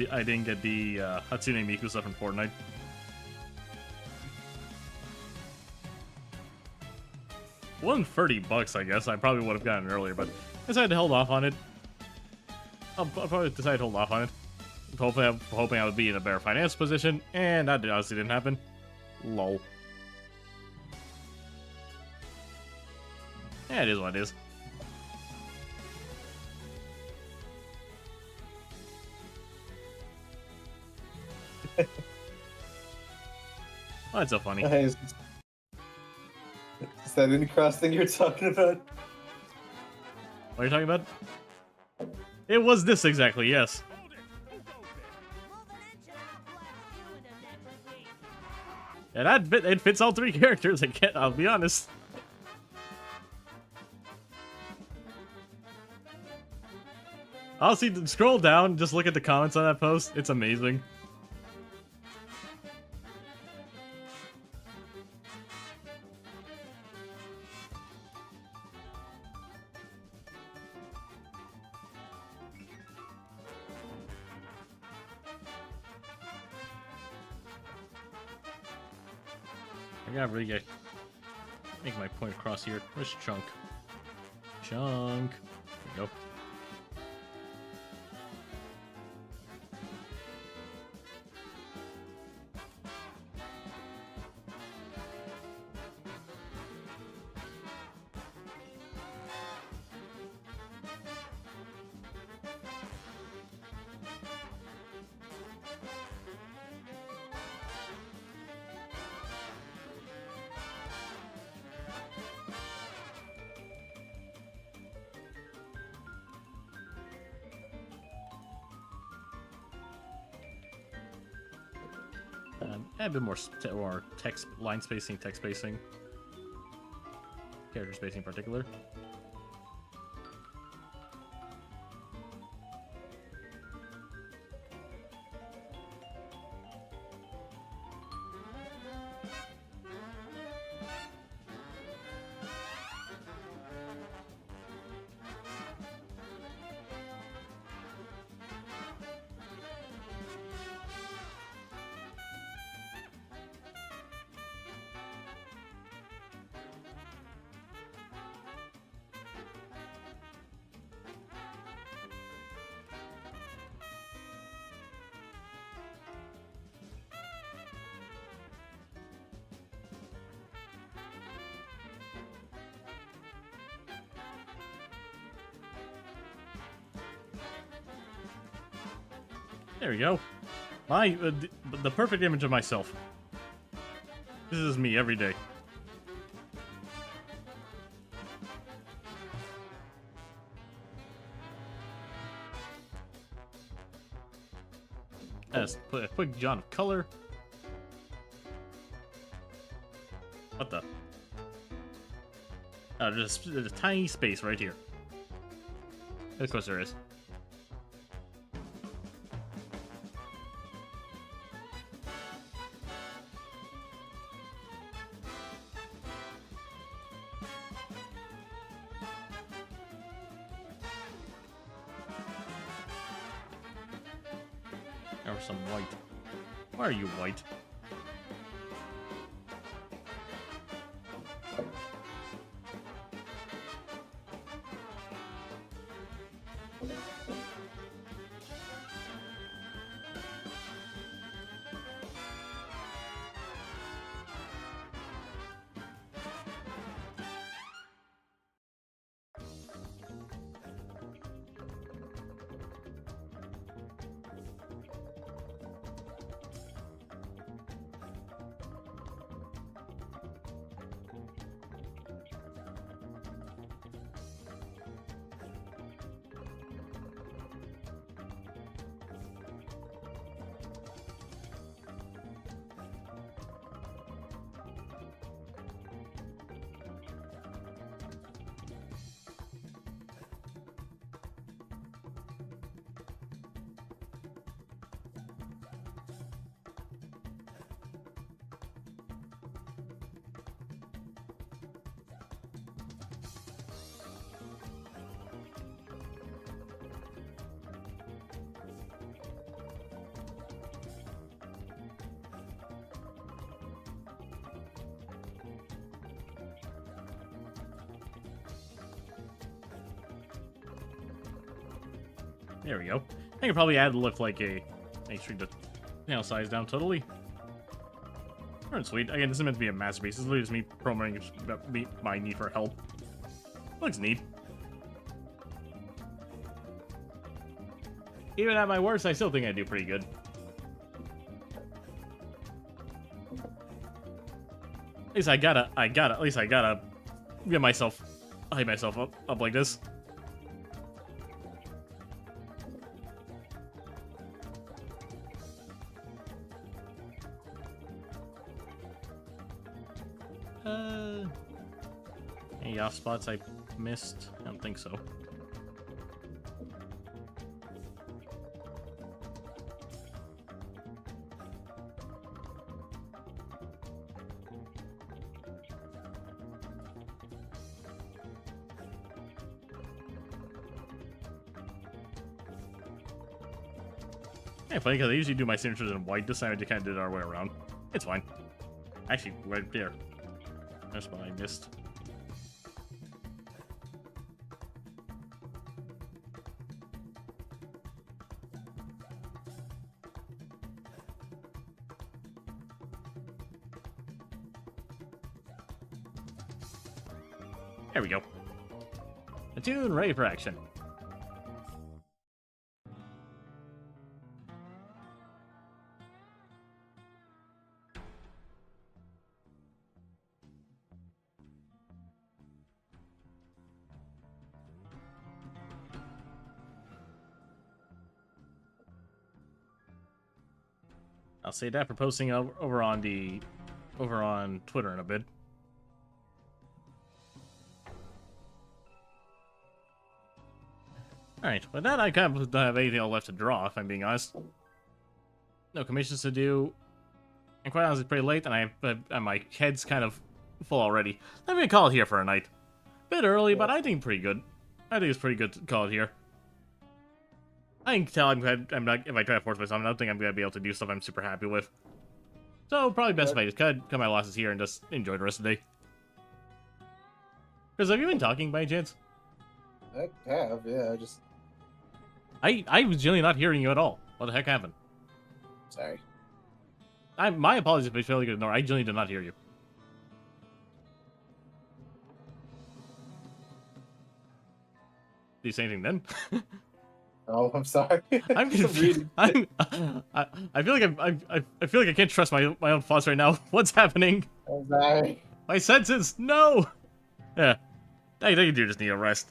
the Hatsune Miku stuff in Fortnite. It wasn't $30, I guess. I probably would have gotten it earlier, but I decided to hold off on it. I'll probably decide to hold off on it. Hopefully, I'm hoping I would be in a better finance position, and that honestly didn't happen. Lol. Yeah, it is what it is. Oh, it's so funny. Is that any cross thing you're talking about? What are you talking about? It was this exactly, yes. Yeah, it fits all three characters, I'll be honest. I'll scroll down, just look at the comments on that post. It's amazing. I gotta really make my point across here. Where's Chunk? Chunk. There we go. Add a bit more text, line spacing, text spacing, character spacing in particular. There we go. My the perfect image of myself. This is me every day. Let's put a quick jot of color. What the? Oh, there's a tiny space right here. Of course there is. Or some white. Why are you white? There we go. I could probably add look like a. Shrink the nail size down totally. Alright, sweet. Again, this is meant to be a masterpiece. This is literally just me promoting my need for help. Looks neat. Even at my worst, I still think I do pretty good. At least I gotta get myself, hype myself up like this. Any off spots I missed? I don't think so. Yeah, funny because I usually do my signatures in white. This time I just kind of did it our way around. It's fine. Actually, right there. That's what I missed. There we go. Attune, ready for action. I'll say that for posting over on Twitter in a bit. Alright, with that I kind of don't have anything else left to draw, if I'm being honest. No commissions to do. And quite honestly, it's pretty late, and my head's kind of full already. I'm gonna call it here for a night. Bit early, but I think pretty good. I think it's pretty good to call it here. I can tell I'm not, if I try to force myself, I don't think I'm gonna be able to do stuff I'm super happy with. So probably best if I just cut my losses here and just enjoy the rest of the day. Because have you been talking by any chance? I have, yeah, I was genuinely not hearing you at all. What the heck happened? Sorry. My apologies if I failed to ignore. I genuinely did not hear you. Did you say anything then? Oh, I'm sorry. I'm Just confused. reading. I feel like I feel like I can't trust my own thoughts right now. What's happening? I'm sorry. My senses, no. Yeah, I think you do just need a rest.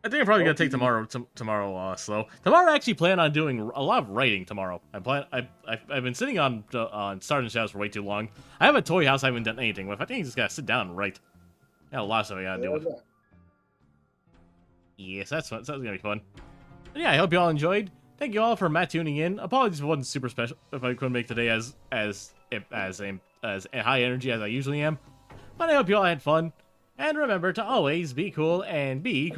I think I'm probably gonna take tomorrow slow. Tomorrow, I actually plan on doing a lot of writing tomorrow. I've been sitting on Stars and Shadows for way too long. I have a toy house I haven't done anything with. I think I just gotta sit down and write. Got a lot of stuff I gotta do with. Yes, that's fun. That's gonna be fun. But yeah, I hope you all enjoyed. Thank you all for tuning in. Apologies if it wasn't super special if I couldn't make today as high energy as I usually am. But I hope you all had fun. And remember to always be cool and be creative.